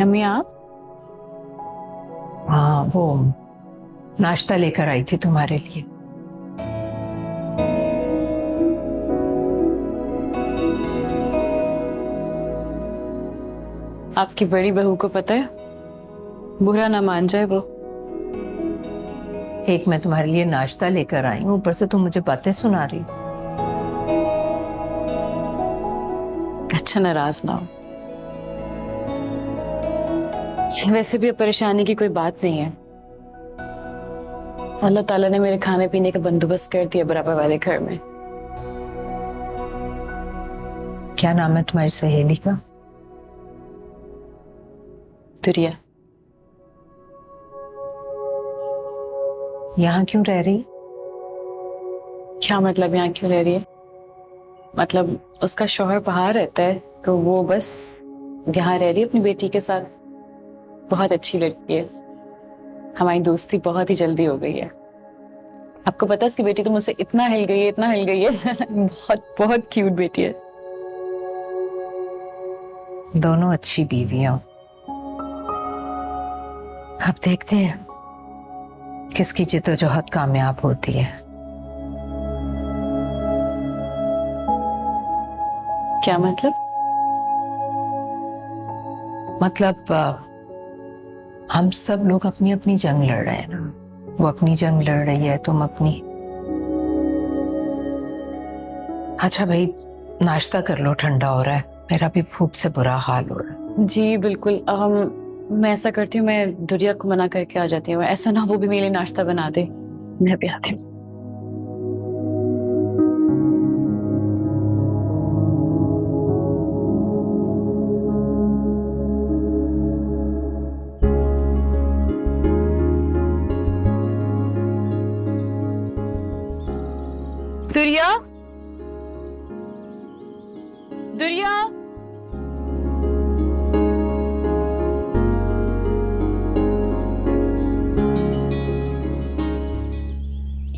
अम्मी आप? हाँ, वो नाश्ता लेकर आई थी तुम्हारे लिए। आपकी बड़ी बहू को पता है, बुरा ना मान जाए वो। एक मैं तुम्हारे लिए नाश्ता लेकर आई हूँ, ऊपर से तुम मुझे बातें सुना रही हो। अच्छा, नाराज ना हो। वैसे भी अब परेशानी की कोई बात नहीं है। अल्लाह ताला ने मेरे खाने पीने का बंदोबस्त कर दिया बराबर वाले घर में। क्या नाम है तुम्हारी सहेली का? दुरिया। यहाँ क्यों रह रही? क्या मतलब यहाँ क्यों रह रही है? मतलब उसका शौहर बाहर रहता है तो वो बस यहाँ रह रही है अपनी बेटी के साथ। बहुत अच्छी लड़की है, हमारी दोस्ती बहुत ही जल्दी हो गई है। आपको पता है उसकी बेटी तो मुझसे इतना हिल गई है, इतना हिल गई है। बहुत बहुत क्यूट बेटी है। दोनों अच्छी बीवियां। अब देखते हैं किसकी जिद्दोजहद कामयाब होती है। क्या मतलब? मतलब हम सब लोग अपनी अपनी जंग लड़ रहे हैं ना। वो अपनी जंग लड़ रही है, तुम अपनी। अच्छा भाई, नाश्ता कर लो, ठंडा हो रहा है। मेरा भी भूख से बुरा हाल हो रहा है। जी बिल्कुल। मैं ऐसा करती हूँ, मैं दुरिया को मना करके आ जाती हूँ। ऐसा ना वो भी मेरे लिए नाश्ता बना दे। मैं भी आती हूँ। दुरिया, दुरिया।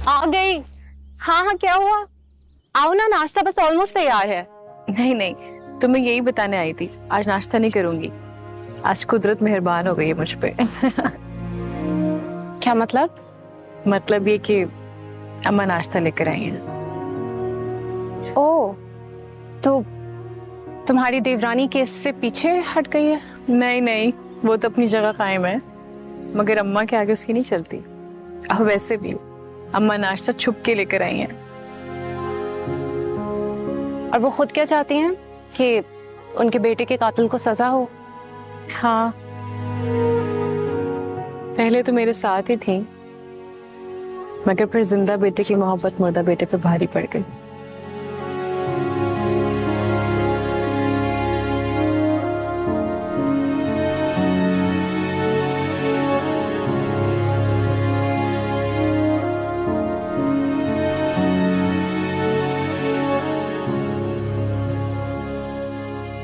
आ गई। हाँ हाँ, क्या हुआ? आओ ना, नाश्ता बस ऑलमोस्ट तैयार है। नहीं नहीं, तो मैं यही बताने आई थी, आज नाश्ता नहीं करूंगी। आज कुदरत मेहरबान हो गई है मुझ पे। क्या मतलब? मतलब ये कि अम्मा नाश्ता लेकर आई हैं। ओ, तो तुम्हारी देवरानी केस से पीछे हट गई है? नहीं नहीं, वो तो अपनी जगह कायम है, मगर अम्मा के आगे उसकी नहीं चलती। अब वैसे भी अम्मा नाश्ता छुप के लेकर आई हैं। और वो खुद क्या चाहती हैं? कि उनके बेटे के कातिल को सजा हो? हाँ, पहले तो मेरे साथ ही थी, मगर फिर जिंदा बेटे की मोहब्बत मुर्दा बेटे पे भारी पड़ गई।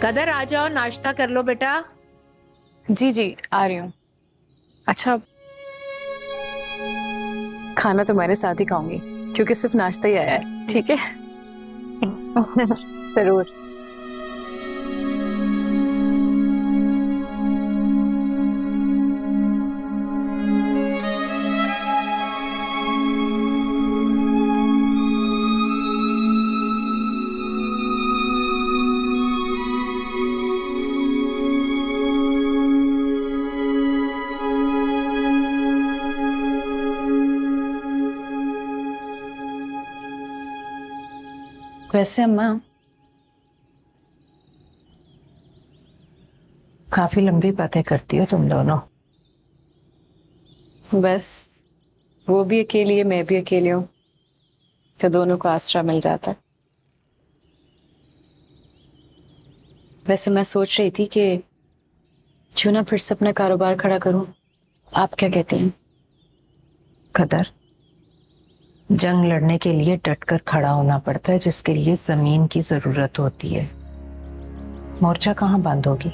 कदर, आ जाओ, नाश्ता कर लो बेटा। जी जी, आ रही हूँ। अच्छा, खाना तुम्हारे साथ ही खाऊंगी क्योंकि सिर्फ नाश्ता ही आया है, ठीक है? जरूर। वैसे अम्मा, काफी लंबी बातें करती हो तुम दोनों। बस वो भी अकेली है, मैं भी अकेली हूँ, तो दोनों को आसरा मिल जाता है। वैसे मैं सोच रही थी कि क्यों ना फिर से अपना कारोबार खड़ा करूं। आप क्या कहते हैं? कदर, जंग लड़ने के लिए डटकर खड़ा होना पड़ता है, जिसके लिए जमीन की जरूरत होती है। मोर्चा कहाँ बांधोगी?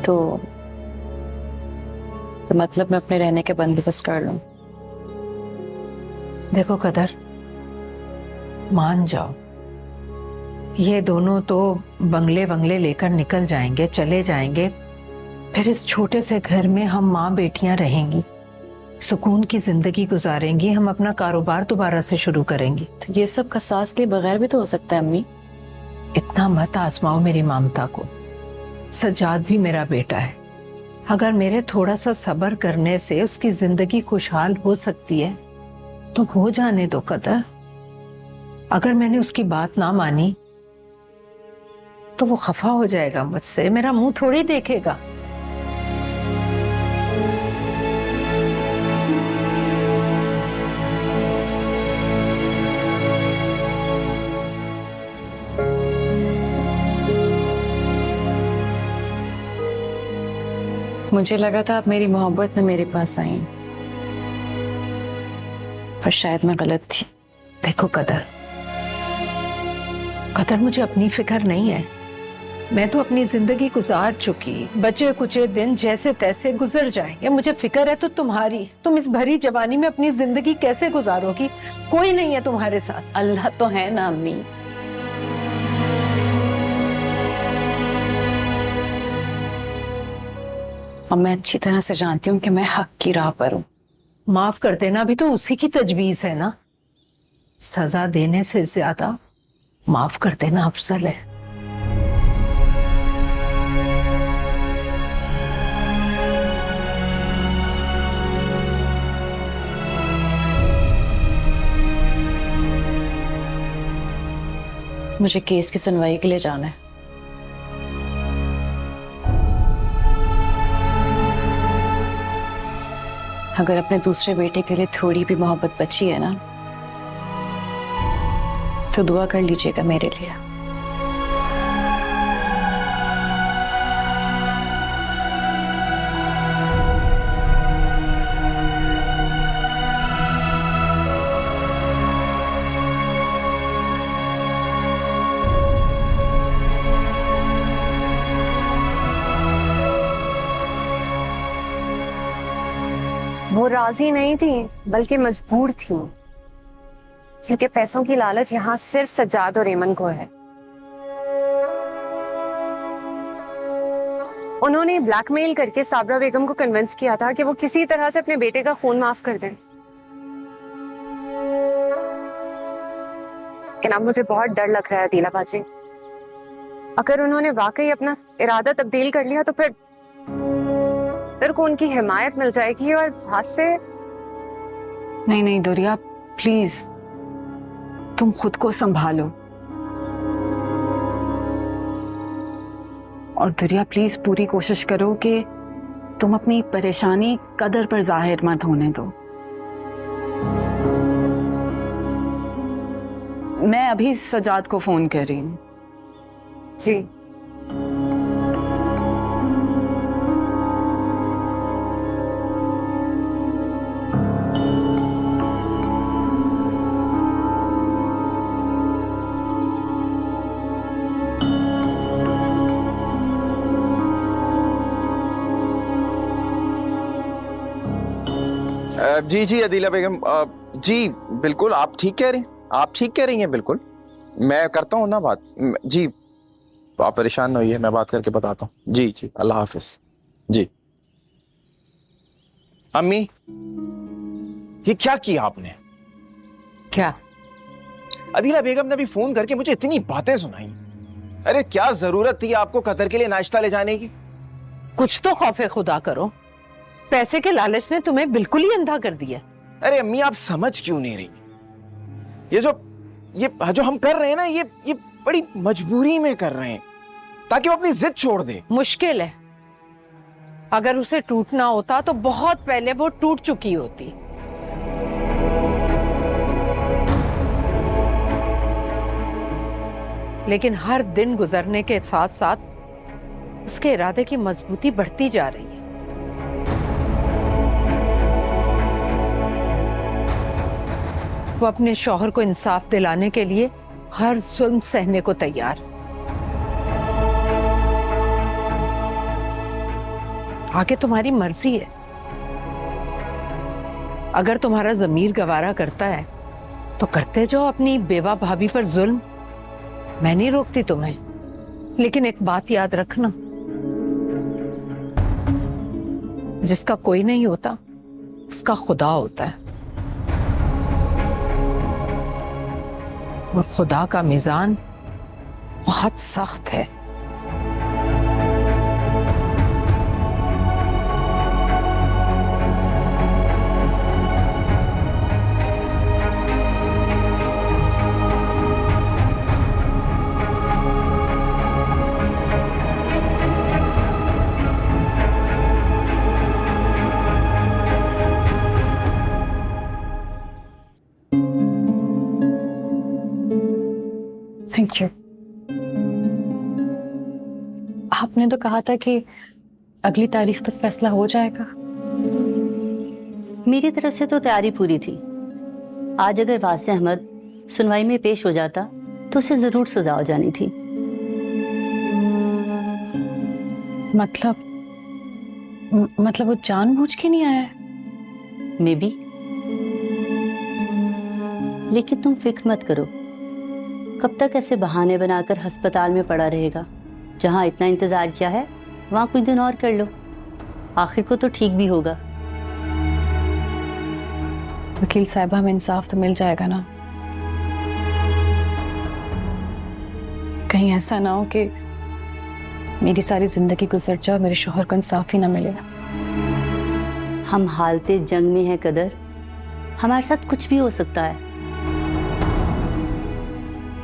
तो मतलब मैं अपने रहने के बंदोबस्त कर लूं। देखो कदर, मान जाओ, ये दोनों तो बंगले बंगले लेकर निकल जाएंगे, चले जाएंगे। फिर इस छोटे से घर में हम माँ बेटियां रहेंगी, सुकून की जिंदगी गुजारेंगी, हम अपना कारोबार दोबारा से शुरू करेंगी। तो ये सब का सांस लिए बगैर भी तो हो सकता है अम्मी। इतना मत आजमाओ मेरी ममता को। सज्जाद भी मेरा बेटा है, अगर मेरे थोड़ा सा सब्र करने से उसकी जिंदगी खुशहाल हो सकती है तो हो जाने दो कदर। अगर मैंने उसकी बात ना मानी तो वो खफा हो जाएगा मुझसे, मेरा मुंह थोड़ी देखेगा। मुझे लगा था आप मेरी मोहब्बत में मेरे पास आई, पर शायद मैं गलत थी। देखो कदर, कदर मुझे अपनी फिक्र नहीं है। मैं तो अपनी जिंदगी गुजार चुकी, बचे कुचे दिन जैसे तैसे गुजर जाएंगे। मुझे फिक्र है तो तुम्हारी। तुम इस भरी जवानी में अपनी जिंदगी कैसे गुजारोगी? कोई नहीं है तुम्हारे साथ। अल्लाह तो है ना अम्मी। और मैं अच्छी तरह से जानती हूँ कि मैं हक की राह पर हूँ। माफ कर देना भी तो उसी की तजवीज है ना। सजा देने से ज्यादा माफ कर देना अफजल है। मुझे केस की सुनवाई के लिए जाना है। अगर अपने दूसरे बेटे के लिए थोड़ी भी मोहब्बत बची है ना, तो दुआ कर लीजिएगा मेरे लिए। वो राजी नहीं थी बल्कि मजबूर थी, क्योंकि पैसों की लालच यहाँ सिर्फ सज्जाद और एमन को है। उन्होंने ब्लैकमेल करके साबरा बेगम को कन्विंस किया था कि वो किसी तरह से अपने बेटे का खून माफ कर दें। लेकिन अब मुझे बहुत डर लग रहा है अदीला बाजी, अगर उन्होंने वाकई अपना इरादा तब्दील कर लिया तो फिर को उनकी हिमायत मिल जाएगी और हाथ से। नहीं नहीं दुरिया, प्लीज तुम खुद को संभालो। और दुरिया प्लीज पूरी कोशिश करो कि तुम अपनी परेशानी कदर पर जाहिर मत होने दो। मैं अभी सजाद को फोन कर रही हूँ। जी जी जी अदीला बेगम, जी बिल्कुल आप ठीक कह रही हैं, आप ठीक कह रही हैं, बिल्कुल मैं करता हूँ ना बात। जी आप परेशान न होइए, मैं बात करके बताता हूँ। जी जी अल्लाह हाफिज। जी अम्मी, ये क्या किया आपने? क्या? अदीला बेगम ने अभी फोन करके मुझे इतनी बातें सुनाई। अरे क्या जरूरत थी आपको कतर के लिए नाश्ता ले जाने की? कुछ तो खौफे खुदा करो। पैसे के लालच ने तुम्हें बिल्कुल ही अंधा कर दिया। अरे अम्मी आप समझ क्यों नहीं रही? ये जो हम कर रहे हैं ना, ये बड़ी मजबूरी में कर रहे हैं ताकि वो अपनी जिद छोड़ दे। मुश्किल है, अगर उसे टूटना होता तो बहुत पहले वो टूट चुकी होती। लेकिन हर दिन गुजरने के साथ साथ उसके इरादे की मजबूती बढ़ती जा रही है। वो अपने शौहर को इंसाफ दिलाने के लिए हर जुल्म सहने को तैयार। आगे तुम्हारी मर्जी है। अगर तुम्हारा जमीर गवारा करता है तो करते जाओ अपनी बेवा भाभी पर जुल्म, मैं नहीं रोकती तुम्हें। लेकिन एक बात याद रखना, जिसका कोई नहीं होता उसका खुदा होता है, और खुदा का मीज़ान बहुत सख्त है। Thank you. आपने तो कहा था कि अगली तारीख तक फैसला हो जाएगा। मेरी तरफ से तो तैयारी पूरी थी। आज अगर वासिया अहमद सुनवाई में पेश हो जाता तो उसे जरूर सजा हो जानी थी। मतलब वो जानबूझ के नहीं आया है? मे बी, लेकिन तुम फिक्र मत करो। कब तक ऐसे बहाने बनाकर अस्पताल में पड़ा रहेगा? जहां इतना इंतजार किया है वहां कुछ दिन और कर लो, आखिर को तो ठीक भी होगा। वकील साहब, हमें इंसाफ तो मिल जाएगा ना? कहीं ऐसा ना हो कि मेरी सारी जिंदगी गुजर जाए, मेरे शोहर को इंसाफ ही ना मिले। हम हालते जंग में हैं कदर, हमारे साथ कुछ भी हो सकता है,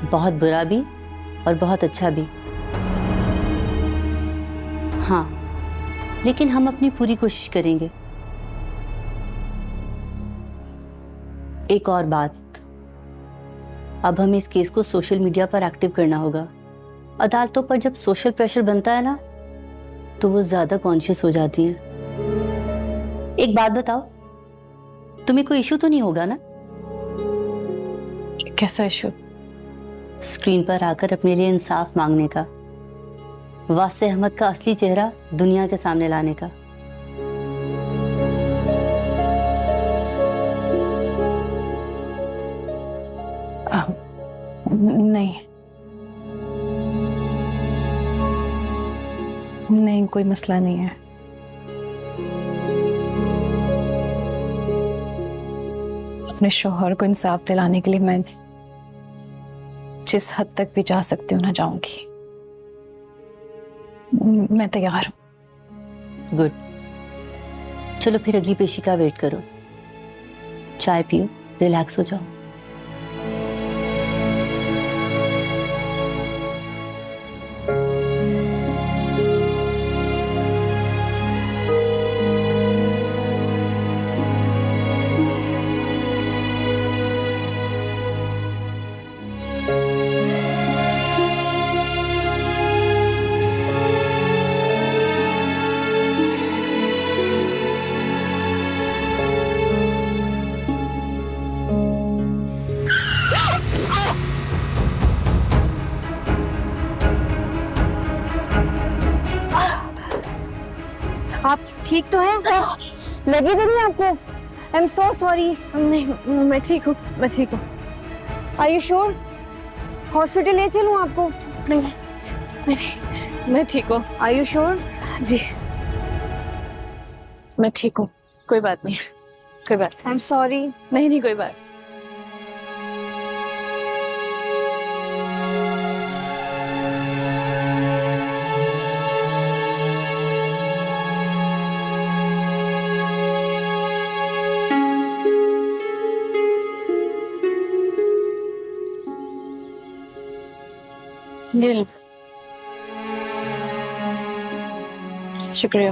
बहुत बुरा भी और बहुत अच्छा भी। हाँ, लेकिन हम अपनी पूरी कोशिश करेंगे। एक और बात, अब हमें इस केस को सोशल मीडिया पर एक्टिव करना होगा। अदालतों पर जब सोशल प्रेशर बनता है ना, तो वो ज्यादा कॉन्शियस हो जाती हैं। एक बात बताओ, तुम्हें कोई इशू तो नहीं होगा ना? कैसा इशू? स्क्रीन पर आकर अपने लिए इंसाफ मांगने का, वासिया अहमद का असली चेहरा दुनिया के सामने लाने का। नहीं, कोई मसला नहीं है। अपने शौहर को इंसाफ दिलाने के लिए मैं जिस हद तक भी जा सकती हूँ ना जाऊंगी। मैं तैयार हूँ। गुड, चलो फिर अगली पेशी का वेट करो। चाय पियो, रिलैक्स हो जाओ। आप ठीक तो हैं? लगी तो नहीं आपको? I am so sorry. नहीं, मैं ठीक हूँ, मैं ठीक हूँ। Are you sure? हॉस्पिटल ले चलूँ आपको? नहीं, मैं ठीक हूँ। Are you sure? जी, मैं ठीक हूँ, कोई बात नहीं, कोई बात आई एम सॉरी। नहीं, कोई बात। ले लो। शुक्रिया।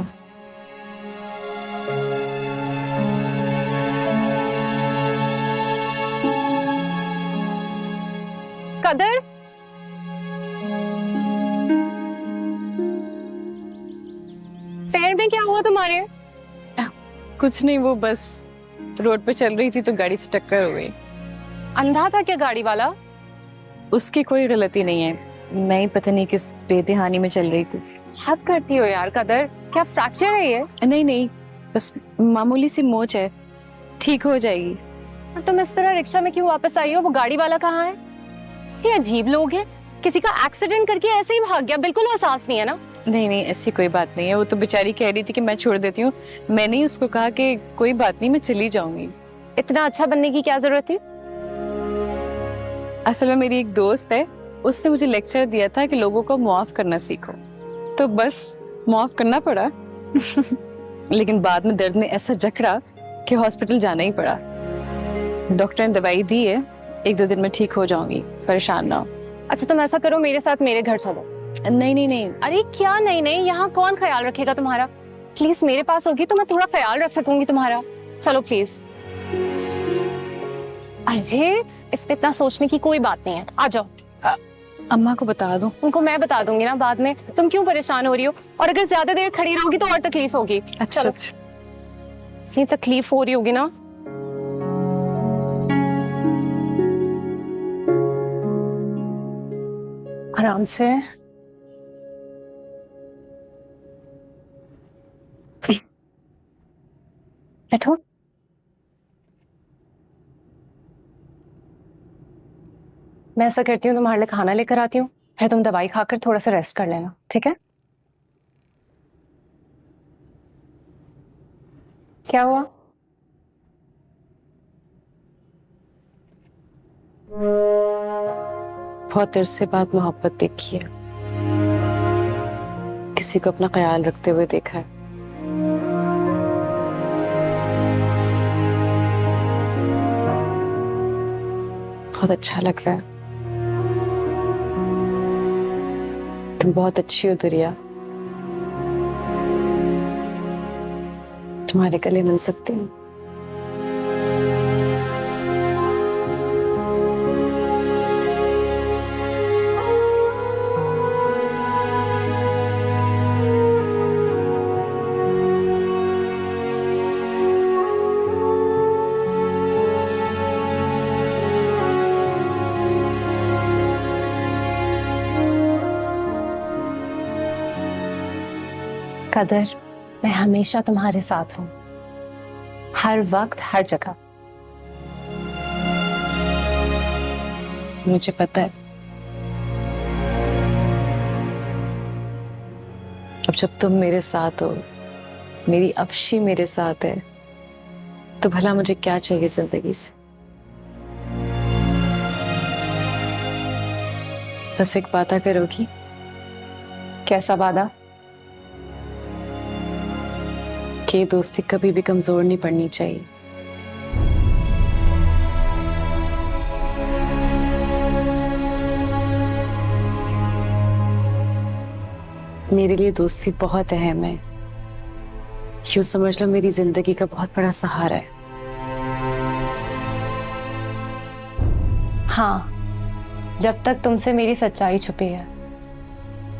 कदर, पैर में क्या हुआ तुम्हारे? कुछ नहीं, वो बस रोड पे चल रही थी तो गाड़ी से टक्कर हो गई। अंधा था क्या गाड़ी वाला? उसकी कोई गलती नहीं है, मैं ही पता नहीं किस बेध्यानी में चल रही थी। हद करती हो यार कदर, क्या फ्रैक्चर है ये? नहीं, बस मामूली सी मोच है, ठीक हो जाएगी। और तुम इस तरह रिक्शा में क्यों वापस आई हो? वो गाड़ी वाला कहाँ है? ये अजीब लोग हैं, किसी का एक्सीडेंट करके ऐसे ही भाग गया, बिल्कुल एहसास नहीं है ना। नहीं नहीं, ऐसी कोई बात नहीं है। वो तो बेचारी कह रही थी कि मैं छोड़ देती हूँ। मैंने ही उसको कहा कि कोई बात नहीं, मैं चली जाऊंगी। इतना अच्छा बनने की क्या जरूरत थी? असल में मेरी एक दोस्त है, उसने मुझे लेक्चर दिया था कि लोगों को मुआफ करना सीखो, तो बस मुआफ करना पड़ा। लेकिन बाद में दर्द ने ऐसा जकड़ा कि हॉस्पिटल जाना ही पड़ा। डॉक्टर ने दवाई दी है, 1-2 दिन में ठीक हो जाऊंगी, परेशान ना हो। अच्छा तुम ऐसा करो, मेरे साथ मेरे घर चलो। नहीं नहीं नहीं, अरे क्या नहीं नहीं, यहाँ कौन ख्याल रखेगा तुम्हारा? प्लीज मेरे पास होगी तो मैं थोड़ा ख्याल रख सकूंगी तुम्हारा। चलो प्लीज। अरे इसमें इतना सोचने की कोई बात नहीं है, आ जाओ। अम्मा को बता दूं? उनको मैं बता दूंगी ना बाद में, तुम क्यों परेशान हो रही हो? और अगर ज्यादा देर खड़ी रहोगी तो और तकलीफ होगी। अच्छा चलो। अच्छा। इतनी तकलीफ हो रही होगी ना। आराम से। बैठो। मैं ऐसा करती हूँ, तुम्हारे लिए खाना लेकर आती हूँ, फिर तुम दवाई खाकर थोड़ा सा रेस्ट कर लेना, ठीक है? क्या हुआ? बहुत अरसे बाद मोहब्बत देखी है, किसी को अपना ख्याल रखते हुए देखा है। बहुत अच्छा लग रहा है। तुम बहुत अच्छी हो दुरिया, तुम्हारे गले मिल सकती हूँ। कदर, मैं हमेशा तुम्हारे साथ हूँ, हर वक्त हर जगह। मुझे पता है। अब जब तुम मेरे साथ हो, मेरी अफशी मेरे साथ है, तो भला मुझे क्या चाहिए जिंदगी से? बस एक वादा करोगी? कैसा वादा? कि ये दोस्ती कभी भी कमजोर नहीं पड़नी चाहिए। मेरे लिए दोस्ती बहुत अहम है। यूं समझ लो मेरी जिंदगी का बहुत बड़ा सहारा है। हाँ, जब तक तुमसे मेरी सच्चाई छुपी है,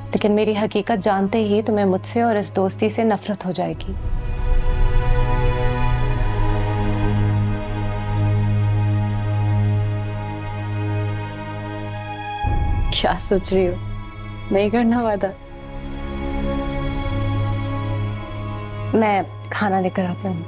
लेकिन मेरी हकीकत जानते ही तुम्हें मुझसे और इस दोस्ती से नफरत हो जाएगी। क्या सोच रही हो? नहीं करना वादा? मैं खाना लेकर आता हूँ।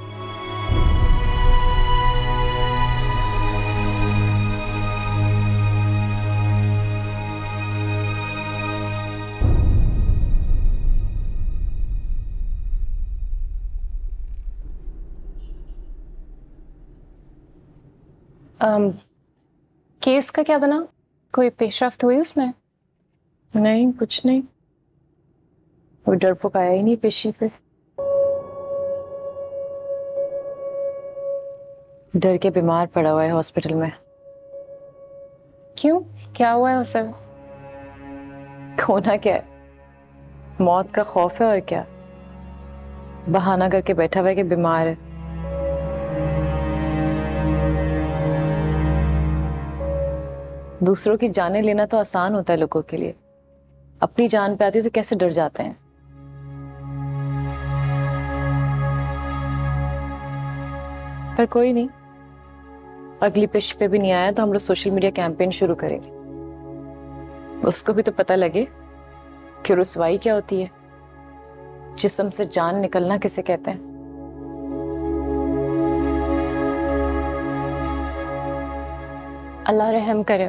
केस का क्या बना? कोई पेशरफ्त हुई उसमें? नहीं, कुछ नहीं। वो डरपोक आया ही नहीं पेशी पे। डर के बीमार पड़ा हुआ है हॉस्पिटल में। क्यों, क्या हुआ है उसे? होना क्या है, मौत का खौफ है और क्या। बहाना करके बैठा हुआ है कि बीमार है। दूसरों की जानें लेना तो आसान होता है लोगों के लिए, अपनी जान पे आती है तो कैसे डर जाते हैं। पर कोई नहीं, अगली पेशी पे भी नहीं आया तो हम लोग सोशल मीडिया कैंपेन शुरू करेंगे। उसको भी तो पता लगे कि रुसवाई क्या होती है, जिस्म से जान निकलना किसे कहते हैं। अल्लाह रहम करे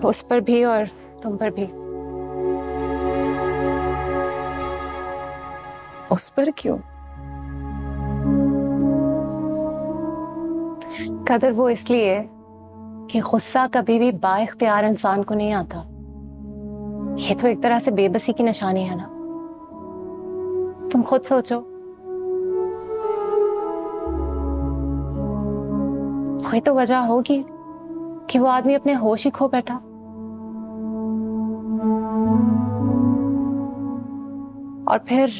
उस पर भी और तुम पर भी। उस पर क्यों? कदर वो इसलिए कि गुस्सा कभी भी बाइख्तियार इंसान को नहीं आता। ये तो एक तरह से बेबसी की निशानी है ना। तुम खुद सोचो, कोई तो वजह होगी कि वो आदमी अपने होश ही खो बैठा। और फिर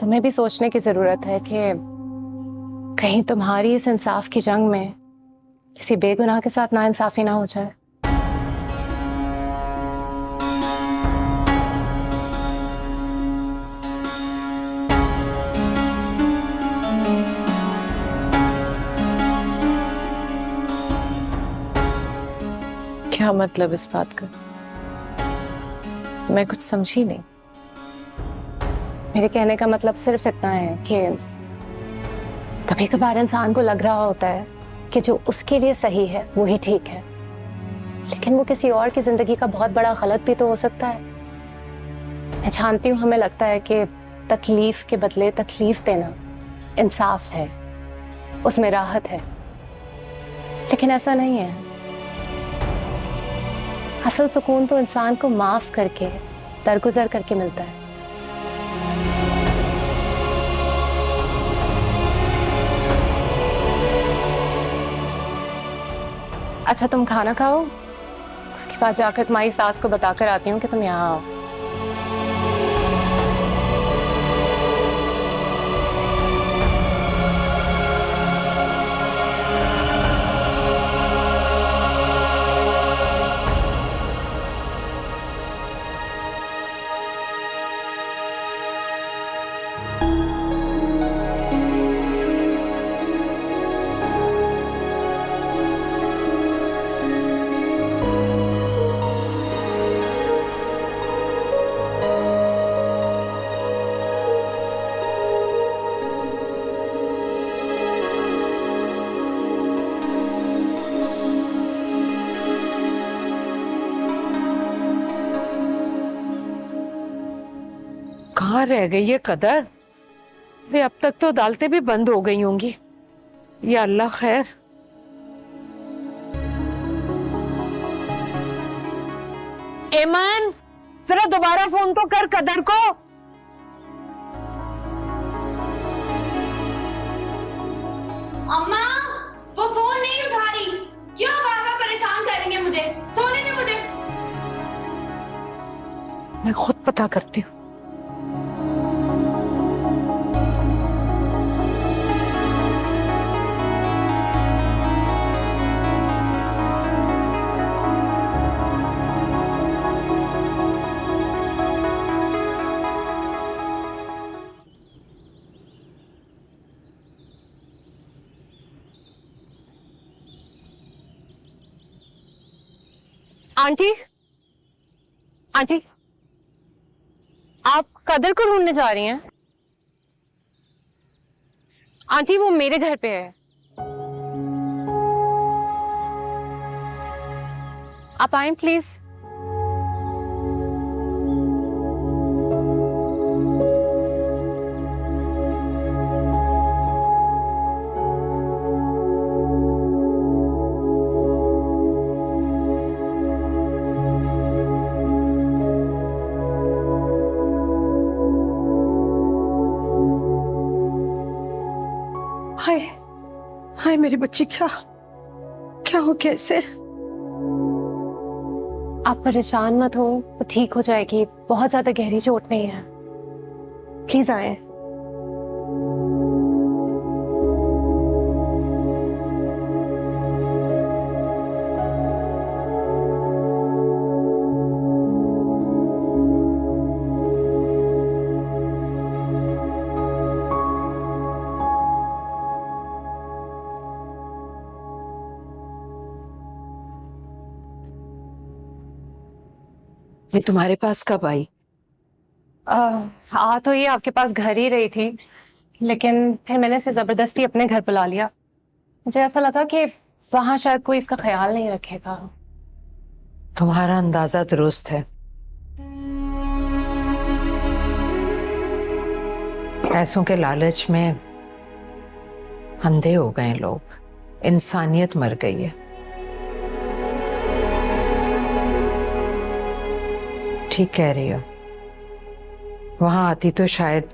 तुम्हें भी सोचने की जरूरत है कि कहीं तुम्हारी इस इंसाफ की जंग में किसी बेगुनाह के साथ नाइंसाफी ना हो जाए। क्या मतलब इस बात का? मैं कुछ समझी नहीं। मेरे कहने का मतलब सिर्फ इतना है कि कभी कभार इंसान को लग रहा होता है कि जो उसके लिए सही है वो ही ठीक है, लेकिन वो किसी और की जिंदगी का बहुत बड़ा गलत भी तो हो सकता है। मैं जानती हूँ हमें लगता है कि तकलीफ के बदले तकलीफ देना इंसाफ है, उसमें राहत है, लेकिन ऐसा नहीं है। असल सुकून तो इंसान को माफ करके दरगुजर करके मिलता है। अच्छा तुम खाना खाओ, उसके बाद जाकर तुम्हारी सास को बताकर आती हूँ कि तुम यहाँ आओ। कहाँ रह गई ये कदर? अरे अब तक तो अदालतें भी बंद हो गई होंगी। या अल्लाह खैर। एमन, जरा दोबारा फोन तो कर कदर को। अम्मा, वो फोन नहीं उठा रही। क्यों बार बार परेशान करेंगे मुझे? सोने दे मुझे। मैं खुद पता करती हूँ। आंटी, आंटी, आप कदर को ढूंढने जा रही हैं? आंटी वो मेरे घर पे है, आप आए प्लीज। हाय हाय मेरी बच्ची, क्या क्या हो गया इसे? आप परेशान मत हो, वो ठीक हो जाएगी। बहुत ज्यादा गहरी चोट नहीं है, प्लीज आए। ये तुम्हारे पास कब आई? हाँ तो ये आपके पास घर ही रही थी, लेकिन फिर मैंने इसे जबरदस्ती अपने घर बुला लिया। मुझे ऐसा लगा कि वहां शायद कोई इसका ख्याल नहीं रखेगा। तुम्हारा अंदाजा दुरुस्त है। पैसों के लालच में अंधे हो गए लोग, इंसानियत मर गई है। ठीक कह रही हो, वहां आती तो शायद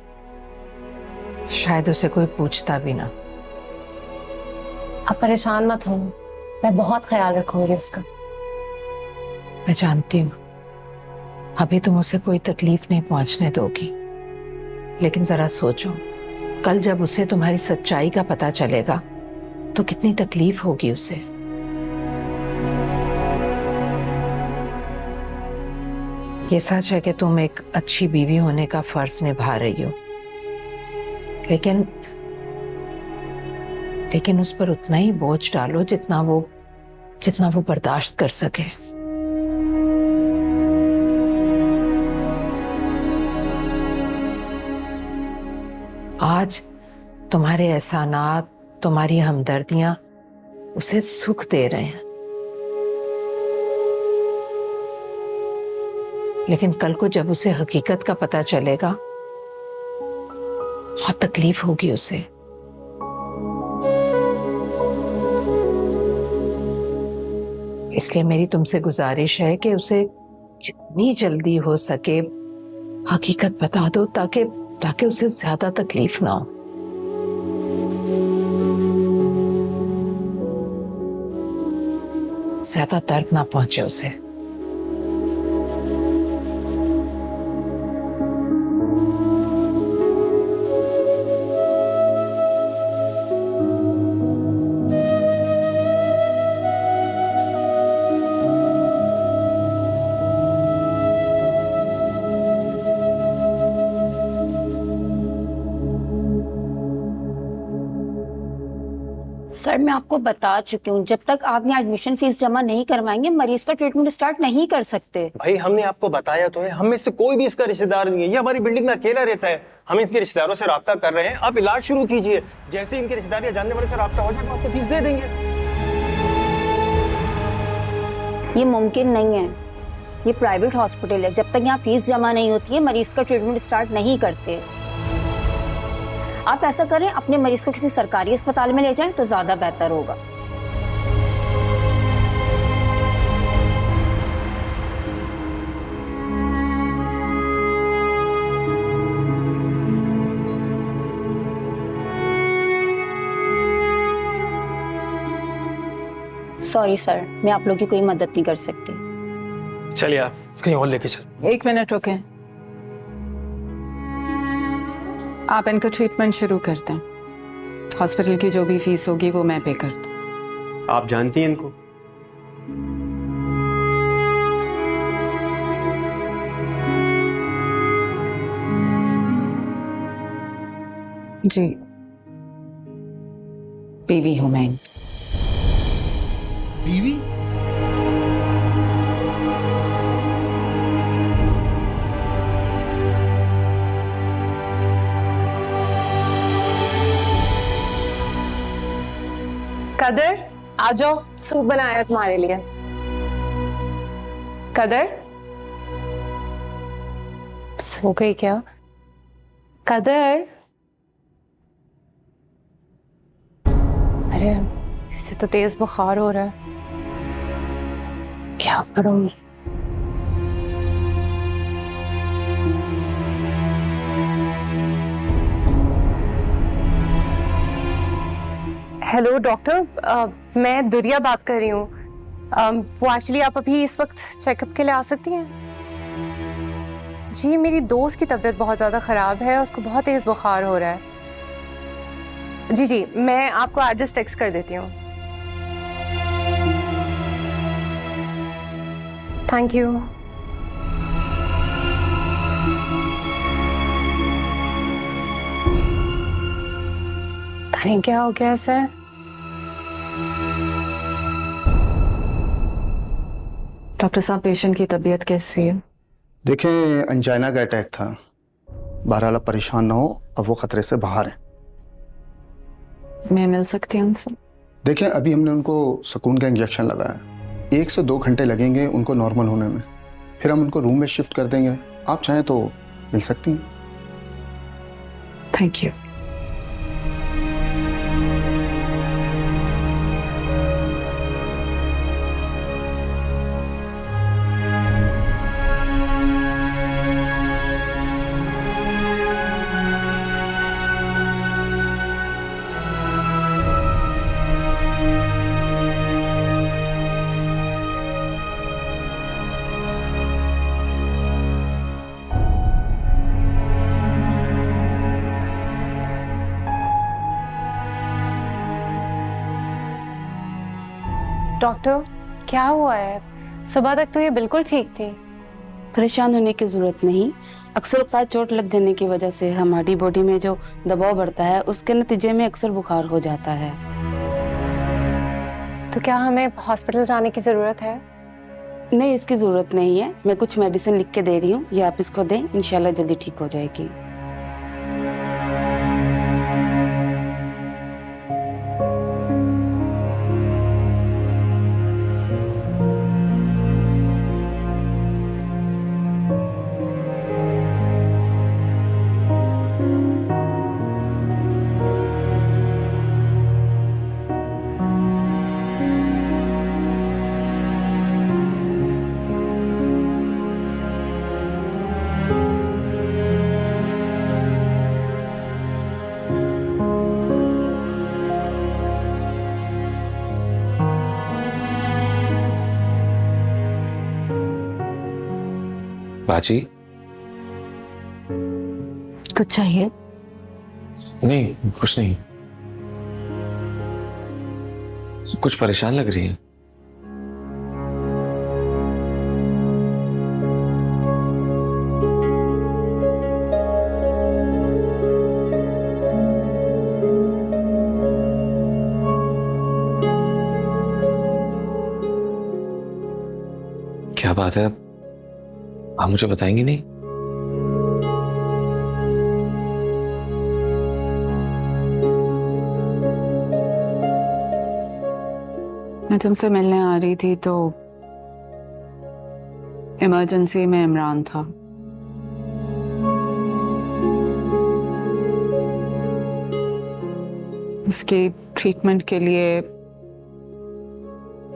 उसे कोई पूछता भी ना। आप परेशान मत हो, मैं बहुत ख्याल रखूंगी उसका। मैं जानती हूँ अभी तुम उसे कोई तकलीफ नहीं पहुंचने दोगी, लेकिन जरा सोचो, कल जब उसे तुम्हारी सच्चाई का पता चलेगा तो कितनी तकलीफ होगी उसे। ये सच है कि तुम एक अच्छी बीवी होने का फर्ज निभा रही हो, लेकिन उस पर उतना ही बोझ डालो जितना वो बर्दाश्त कर सके। आज तुम्हारे एहसानात, तुम्हारी हमदर्दियां उसे सुख दे रहे हैं, लेकिन कल को जब उसे हकीकत का पता चलेगा बहुत तकलीफ होगी उसे। इसलिए मेरी तुमसे गुजारिश है कि उसे जितनी जल्दी हो सके हकीकत बता दो, ताकि उसे ज्यादा तकलीफ ना हो। ज्यादा दर्द ना पहुंचे उसे। सर मैं आपको बता चुकी हूँ, जब तक आपने एडमिशन फीस जमा नहीं करवाएंगे मरीज का ट्रीटमेंट स्टार्ट नहीं कर सकते। भाई हमने आपको बताया तो है, हम में से कोई भी इसका रिश्तेदार नहीं है, ये हमारी बिल्डिंग में अकेला रहता है। हम इनके रिश्तेदारों से राब्ता कर रहे हैं, आप इलाज शुरू कीजिए। जैसे इनके रिश्तेदार या जानने वाले से राब्ता हो जाए तो आपको फीस दे देंगे। ये मुमकिन नहीं है, ये प्राइवेट हॉस्पिटल है, जब तक यहाँ फीस जमा नहीं होती है मरीज का ट्रीटमेंट स्टार्ट नहीं करते। आप ऐसा करें, अपने मरीज को किसी सरकारी अस्पताल में ले जाएं तो ज्यादा बेहतर होगा। सॉरी सर, मैं आप लोग की कोई मदद नहीं कर सकती। चलिए आप कहीं और लेके चल। एक मिनट रुकें, आप इनका ट्रीटमेंट शुरू करते हैं। हॉस्पिटल की जो भी फीस होगी वो मैं पे करती हूँ। आप जानती हैं इनको? जी, बीवी हूँ मैं। बीवी? कदर आ जाओ, सूप बनाया तुम्हारे लिए। कदर सो गई क्या? कदर, अरे इसे तो तेज बुखार हो रहा है, क्या करूं? हेलो डॉक्टर, मैं दुरिया बात कर रही हूँ। वो एक्चुअली आप अभी इस वक्त चेकअप के लिए आ सकती हैं? जी, मेरी दोस्त की तबीयत बहुत ज़्यादा ख़राब है, उसको बहुत तेज़ बुखार हो रहा है। जी जी, मैं आपको एड्रेस टेक्स्ट कर देती हूँ। Thank you. नहीं क्या हो गया ऐसे? डॉक्टर साहब, पेशेंट की तबीयत कैसी है? देखें, अंजाइना का अटैक था। बहरहाल आप परेशान ना हो, अब वो खतरे से बाहर है। मैं मिल सकती हूँ उनसे? देखें, अभी हमने उनको सुकून का इंजेक्शन लगाया, 1 से 2 घंटे लगेंगे उनको नॉर्मल होने में, फिर हम उनको रूम में शिफ्ट कर देंगे। आप चाहें तो मिल सकती हैं। Thank you. डॉक्टर, क्या हुआ है? सुबह तक तो ये बिल्कुल ठीक थी। परेशान होने की जरूरत नहीं। अक्सर पैर चोट लग जाने की वजह से हमारी बॉडी में जो दबाव बढ़ता है उसके नतीजे में अक्सर बुखार हो जाता है। तो क्या हमें हॉस्पिटल जाने की जरूरत है? नहीं, इसकी जरूरत नहीं है। मैं कुछ मेडिसिन लिख के दे रही हूँ, ये आप इसको दें, इंशाल्लाह जल्दी ठीक हो जाएगी। बाजी, कुछ चाहिए? नहीं कुछ नहीं। कुछ परेशान लग रही है। क्या बात है, आप मुझे बताएंगी नहीं? मैं तुमसे मिलने आ रही थी तो इमरजेंसी में इमरान था। उसके ट्रीटमेंट के लिए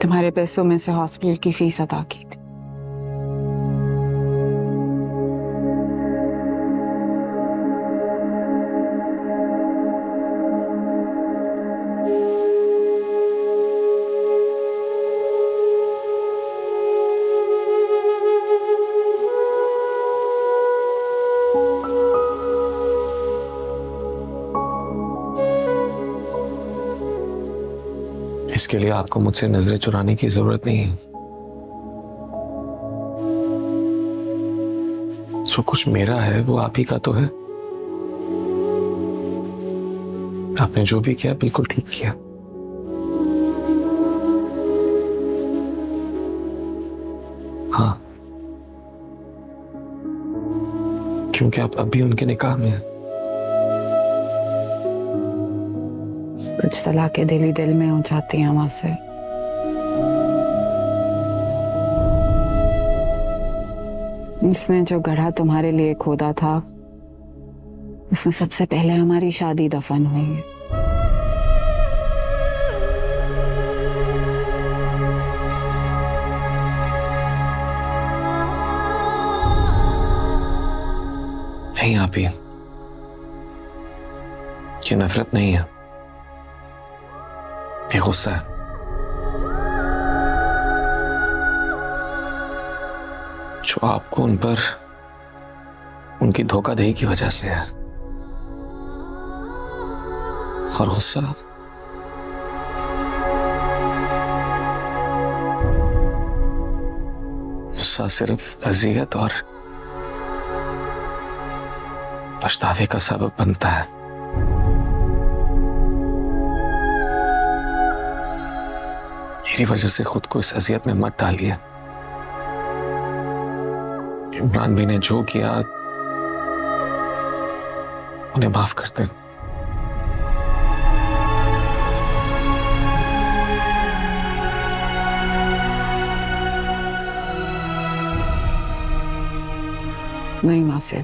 तुम्हारे पैसों में से हॉस्पिटल की फीस अदा की थी। इसके लिए आपको मुझसे नजरें चुराने की जरूरत नहीं है। जो कुछ मेरा है वो आप ही का तो है। आपने जो भी किया बिल्कुल ठीक किया। हाँ, क्योंकि आप अभी उनके निकाह में हैं। कुछ तलाक़ें दिल ही दिल में हो जाती हैं वहां से। उसने जो गढ़ा तुम्हारे लिए खोदा था उसमें सबसे पहले हमारी शादी दफन हुई है। नहीं आप ही, ये नफरत नहीं है, ये गुस्सा है। जो आपको उन पर उनकी धोखाधड़ी की वजह से है। और गुस्सा सिर्फ अज़ियत और पछतावे का सबब बनता है। मेरी वजह से खुद को इस अजियत में मत डालिए। इमरान भी ने जो किया उन्हें माफ कर दें। नहीं वासिम,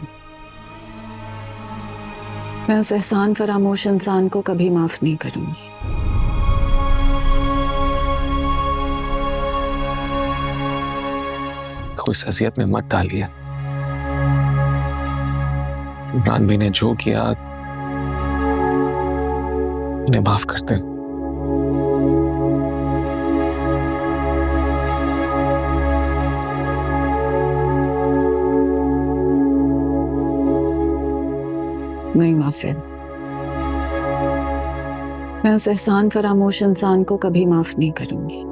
मैं उस एहसान फरामोश इंसान को कभी माफ नहीं करूंगी। उस हसीयत में मत डालिए। इमरान भाई ने जो किया उन्हें माफ करते हैं। नहीं वासिम, मैं उस एहसान फरामोश इंसान को कभी माफ नहीं करूंगी।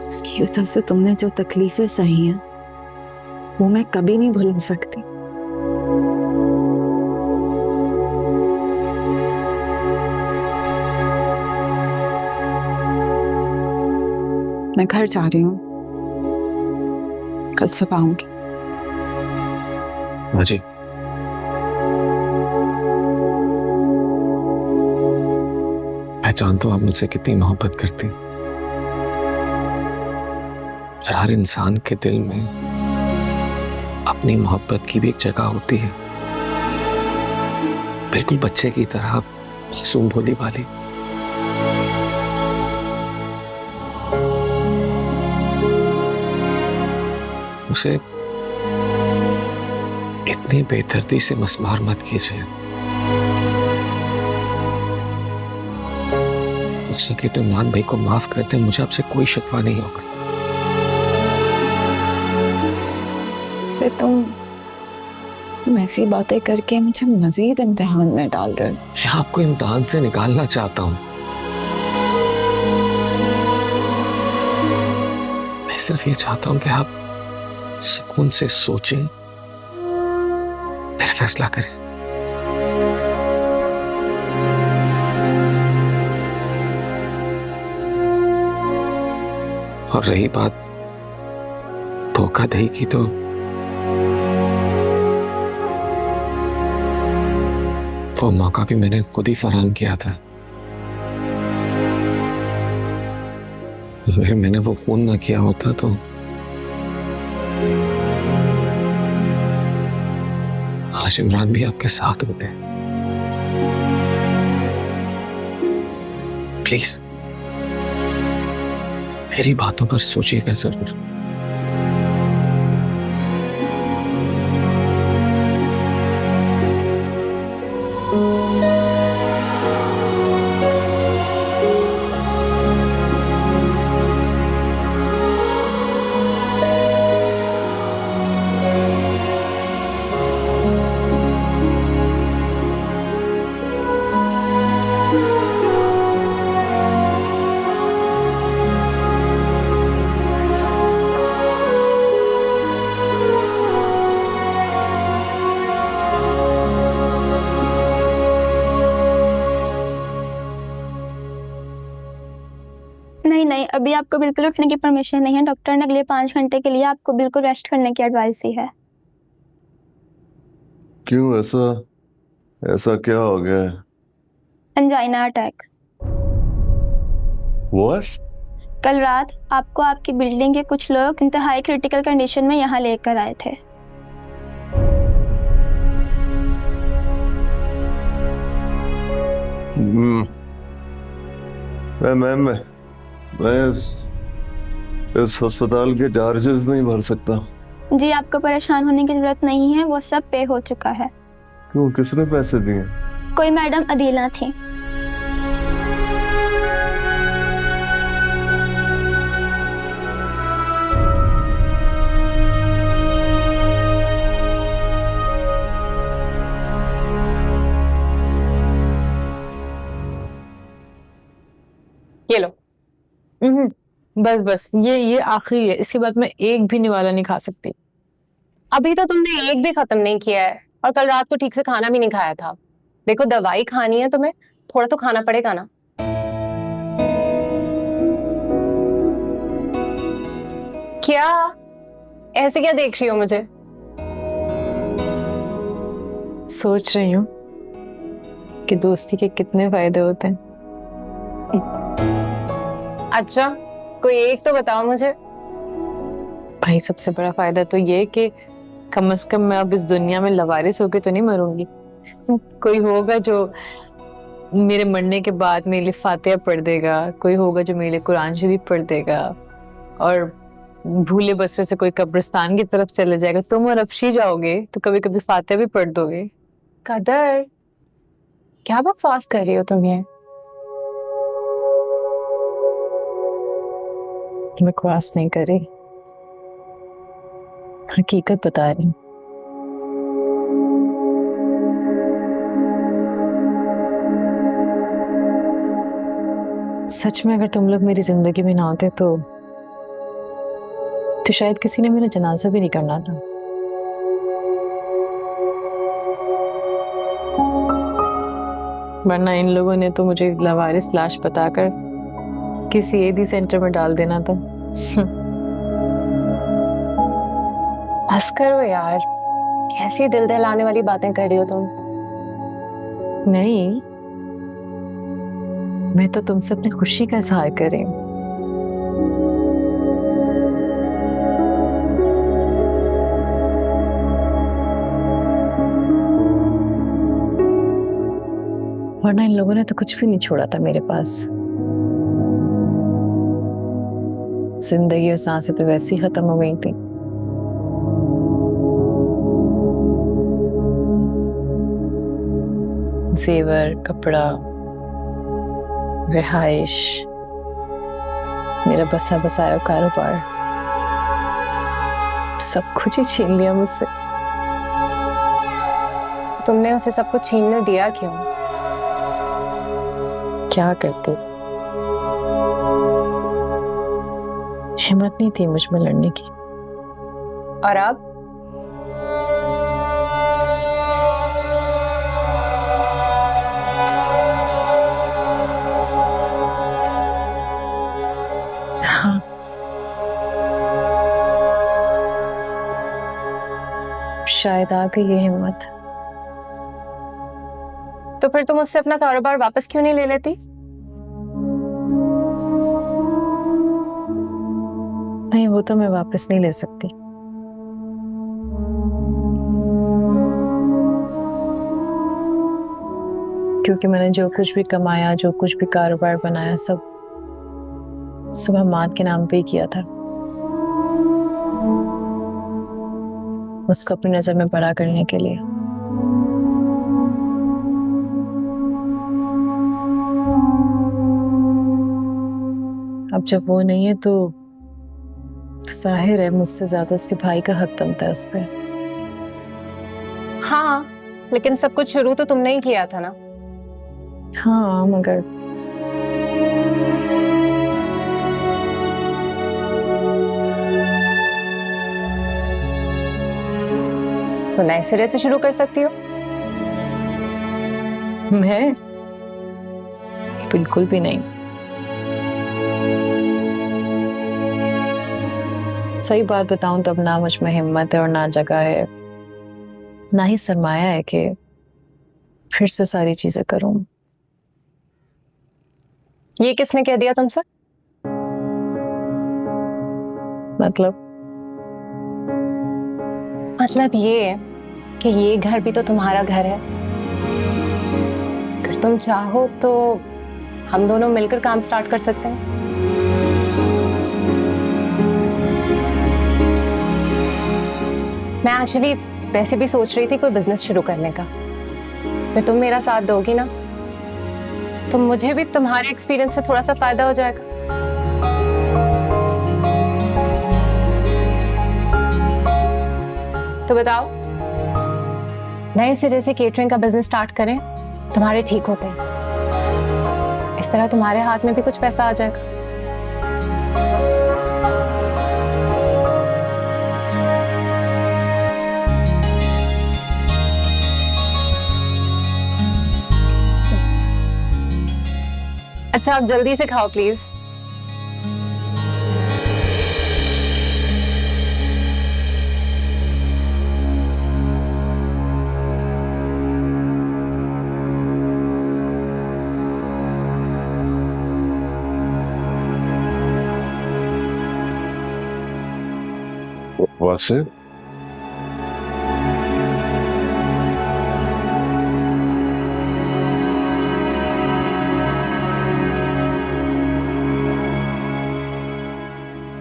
उसकी वजह से तुमने जो तकलीफें सही हैं वो मैं कभी नहीं भूल सकती। मैं घर जा रही हूँ, कल सुबह आऊंगी। हाँ जी, मैं जानता हूं आप मुझसे कितनी मोहब्बत करती हैं। हर इंसान के दिल में अपनी मोहब्बत की भी एक जगह होती है, बिल्कुल बच्चे की तरह, मासूम भोली वाली। उसे इतनी बेदर्दी से मस्मार मत कीजिए। हो सके तो इमरान भाई को माफ कर दे, मुझे आपसे कोई शिकवा नहीं होगा। से तुम ऐसी बातें करके मुझे मजीद इम्तिहान में डाल रहे हो। मैं आपको इम्तिहान से निकालना चाहता हूं। मैं सिर्फ ये चाहता हूं कि आप सुकून से सोचें, फिर फैसला करें। और रही बात धोखाधड़ी की, तो वो मौका भी मैंने खुद ही फराहम किया था। अगर मैंने वो फोन ना किया होता तो आज इमरान भी आपके साथ होते। प्लीज मेरी बातों पर सोचिएगा जरूर। नहीं, अभी आपको बिल्कुल उठने की परमिशन नहीं है। डॉक्टर ने अगले 5 घंटे के लिए आपको बिल्कुल रेस्ट करने की एडवाइस दी है। क्यों? ऐसा क्या हो गया है? Angina attack. What? कल रात आपको आपकी बिल्डिंग के कुछ लोग इंतहाई क्रिटिकल कंडीशन में यहाँ लेकर आए थे। मैं इस अस्पताल के चार्जेस नहीं भर सकता। जी, आपको परेशान होने की जरूरत नहीं है, वो सब पे हो चुका है। क्यों? किसने पैसे दिए? कोई मैडम अदीला थी। ये लो। बस ये आखिरी है, इसके बाद मैं एक भी निवाला नहीं खा सकती। अभी तो तुमने एक भी खत्म नहीं किया है और कल रात को ठीक से खाना भी नहीं खाया था। देखो, दवाई खानी है तुम्हें, थोड़ा तो खाना पड़ेगा ना। क्या ऐसे क्या देख रही हो मुझे? सोच रही हूँ कि दोस्ती के कितने फायदे होते हैं। अच्छा, कोई एक तो बताओ मुझे। भाई, सबसे बड़ा फायदा तो ये कि कम से कम मैं अब इस दुनिया में लवारिस होके तो नहीं मरूंगी। कोई होगा जो मेरे मरने के बाद मेरे लिए फातिहा पढ़ देगा, कोई होगा जो मेरे लिए कुरान शरीफ पढ़ देगा, और भूले बसरे से कोई कब्रिस्तान की तरफ चले जाएगा। तुम और अफशी जाओगे तो कभी कभी फातिहा भी पढ़ दोगे। कदर, क्या बकवास कर रही हो तुम ये? बकवास नहीं कर रही, हकीकत बता रही हूँ। सच में अगर तुम लोग मेरी जिंदगी में ना होते तो शायद किसी ने मेरा जनाजा भी नहीं करना था। वरना इन लोगों ने तो मुझे लवारिस लाश बताकर किसी एडी सेंटर में डाल देना था। बस करो यार, कैसी दिल दहलाने वाली बातें कर रही हो तुम। नहीं, मैं तो तुमसे अपनी खुशी का इजहार कर रही हूँ। वरना इन लोगों ने तो कुछ भी नहीं छोड़ा था मेरे पास। जिंदगी और सांसें तो वैसे ही खत्म हो गई थी। जेवर, कपड़ा, रिहाइश, मेरा बसा बसाया कारोबार, सब कुछ ही छीन लिया मुझसे। तुमने उसे सब कुछ छीनने दिया क्यों? क्या करती, हिम्मत नहीं थी मुझ में लड़ने की। और अब? हाँ, शायद आ गई ये हिम्मत। तो फिर तुम उससे अपना कारोबार वापस क्यों नहीं ले लेती? नहीं, वो तो मैं वापस नहीं ले सकती। क्योंकि मैंने जो कुछ भी कमाया, जो कुछ भी कारोबार बनाया, सब हमाद के नाम पे ही किया था। उसको अपनी नजर में बड़ा करने के लिए। अब जब वो नहीं है तो जाहिर है मुझसे ज्यादा उसके भाई का हक बनता है उस पर। हाँ, लेकिन सब कुछ शुरू तो तुमने ही किया था ना। हाँ, मगर तो नए सिरे से शुरू कर सकती हो। मैं बिल्कुल भी नहीं। सही बात बताऊं तो अब ना मुझ में हिम्मत है और ना जगह है, ना ही सरमाया है कि फिर से सारी चीजें करूं। ये किसने कह दिया तुमसे? मतलब ये कि ये घर भी तो तुम्हारा घर है। अगर तुम चाहो तो हम दोनों मिलकर काम स्टार्ट कर सकते हैं। मैं एक्चुअली वैसे भी सोच रही थी कोई बिजनेस शुरू करने का। फिर तुम मेरा साथ दोगी ना, तो मुझे भी तुम्हारे एक्सपीरियंस से थोड़ा सा फायदा हो जाएगा। तो बताओ, नए सिरे से केटरिंग का बिजनेस स्टार्ट करें? तुम्हारे ठीक होते हैं, इस तरह तुम्हारे हाथ में भी कुछ पैसा आ जाएगा। अच्छा, आप जल्दी से खाओ प्लीज। वासे,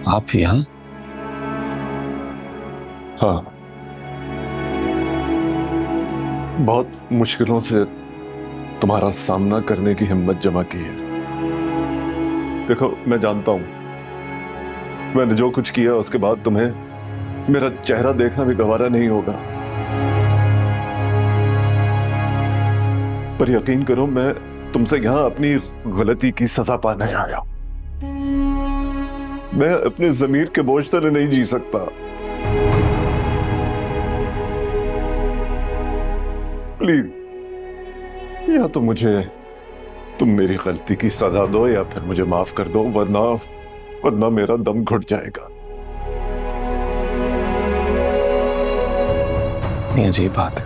आप यहाँ? हाँ, बहुत मुश्किलों से तुम्हारा सामना करने की हिम्मत जमा की है। देखो, मैं जानता हूं मैंने जो कुछ किया उसके बाद तुम्हें मेरा चेहरा देखना भी गवारा नहीं होगा, पर यकीन करो मैं तुमसे यहां अपनी गलती की सजा पाने आया हूं। मैं अपने जमीर के बोझ तले नहीं जी सकता। प्लीज, या तो मुझे तुम मेरी गलती की सजा दो या फिर मुझे माफ कर दो, वरना मेरा दम घुट जाएगा। इतनी अजीब बात है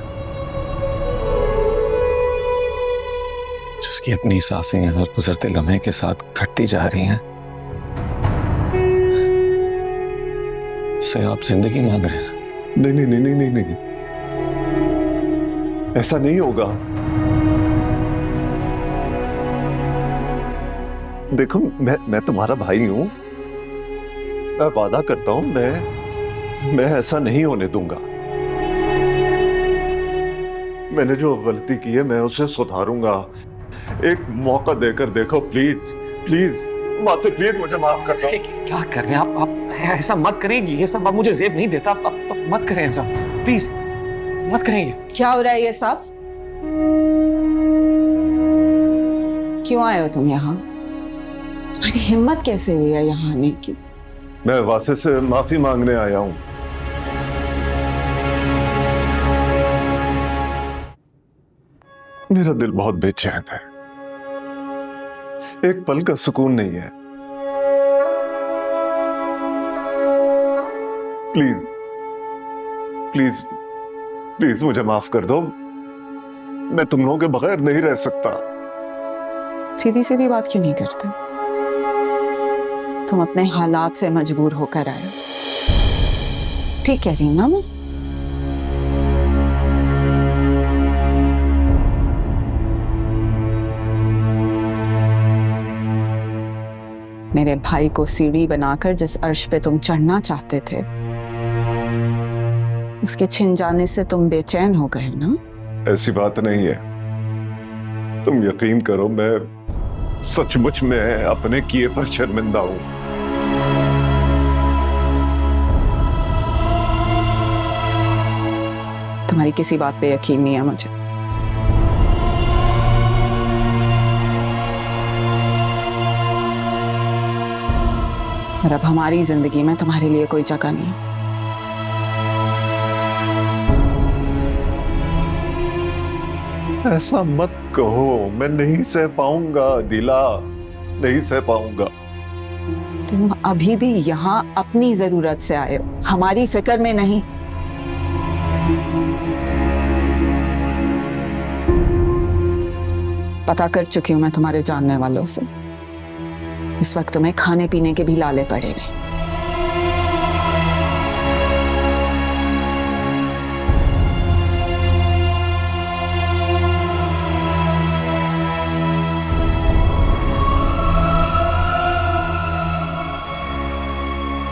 जिसकी अपनी सांसें हर गुजरते लम्हे के साथ घटती जा रही हैं, से आप जिंदगी मांग रहे हैं। नहीं नहीं नहीं नहीं नहीं, ऐसा नहीं होगा। देखो, मैं तुम्हारा भाई हूं, मैं वादा करता हूं मैं ऐसा नहीं होने दूंगा। मैंने जो गलती की है मैं उसे सुधारूंगा। एक मौका देकर देखो, प्लीज प्लीज माँ से, प्लीज मुझे माफ कर दो। क्या कर रहे हैं आप ऐसा मत करेंगी, ये सब आप मुझे जेब नहीं देता, आप मत करें ऐसा, प्लीज मत करेंगे। क्या हो रहा है ये सब? क्यों आए हो तुम यहाँ? तुम्हारी हिम्मत कैसे हुई है यहाँ आने की? मैं वासे से माफी मांगने आया हूं। मेरा दिल बहुत बेचैन है, एक पल का सुकून नहीं है। प्लीज प्लीज प्लीज मुझे माफ कर दो, मैं तुम लोगों के बगैर नहीं रह सकता। सीधी सीधी बात क्यों नहीं करते? तुम अपने हालात से मजबूर होकर आए। ठीक कह रही हूं ना मैं? मेरे भाई को सीढ़ी बनाकर जिस अर्श पे तुम चढ़ना चाहते थे, उसके छिन जाने से तुम बेचैन हो गए ना? ऐसी बात नहीं है, तुम यकीन करो, मैं सचमुच में अपने किए पर शर्मिंदा हूं। तुम्हारी किसी बात पे यकीन नहीं है मुझे। और अब हमारी जिंदगी में तुम्हारे लिए कोई जगह नहीं है। ऐसा मत कहो, मैं नहीं सह पाऊंगा दिला, नहीं सह पाऊंगा। तुम अभी भी यहाँ अपनी जरूरत से आए हो, हमारी फिक्र में नहीं। पता कर चुकी हूं मैं तुम्हारे जानने वालों से, इस वक्त तुम्हें खाने पीने के भी लाले पड़े रहे।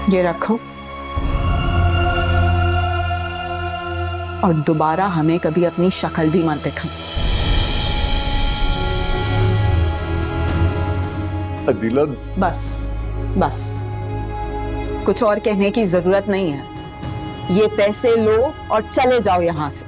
ये रखो और दोबारा हमें कभी अपनी शक्ल भी मत दिखाओ। अदिला, बस बस, कुछ और कहने की जरूरत नहीं है। ये पैसे लो और चले जाओ यहां से।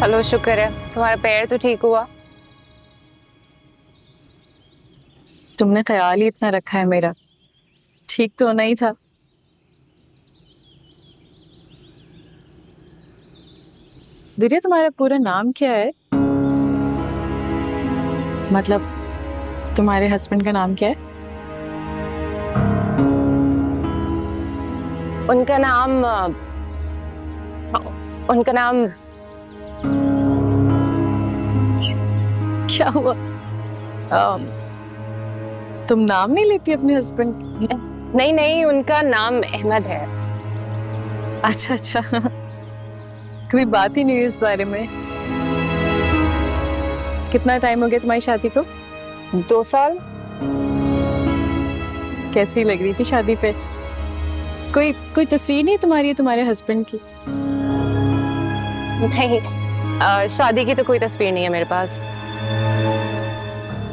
चलो शुक्र है तुम्हारा पैर तो ठीक हुआ। तुमने ख्याल ही इतना रखा है मेरा, ठीक तो होना ही था। दिव्या तुम्हारा पूरा नाम क्या है? मतलब तुम्हारे हस्बैंड का नाम क्या है? उनका नाम क्या हुआ? तुम नाम नहीं लेती अपने हस्बैंड? नहीं नहीं, उनका नाम अहमद है। अच्छा अच्छा, कभी बात ही नहीं हुई इस बारे में। कितना टाइम हो गया तुम्हारी शादी को? 2 साल। कैसी लग रही थी शादी पे? कोई तस्वीर नहीं तुम्हारी तुम्हारे हस्बैंड की? नहीं, शादी की तो कोई तस्वीर नहीं है मेरे पास।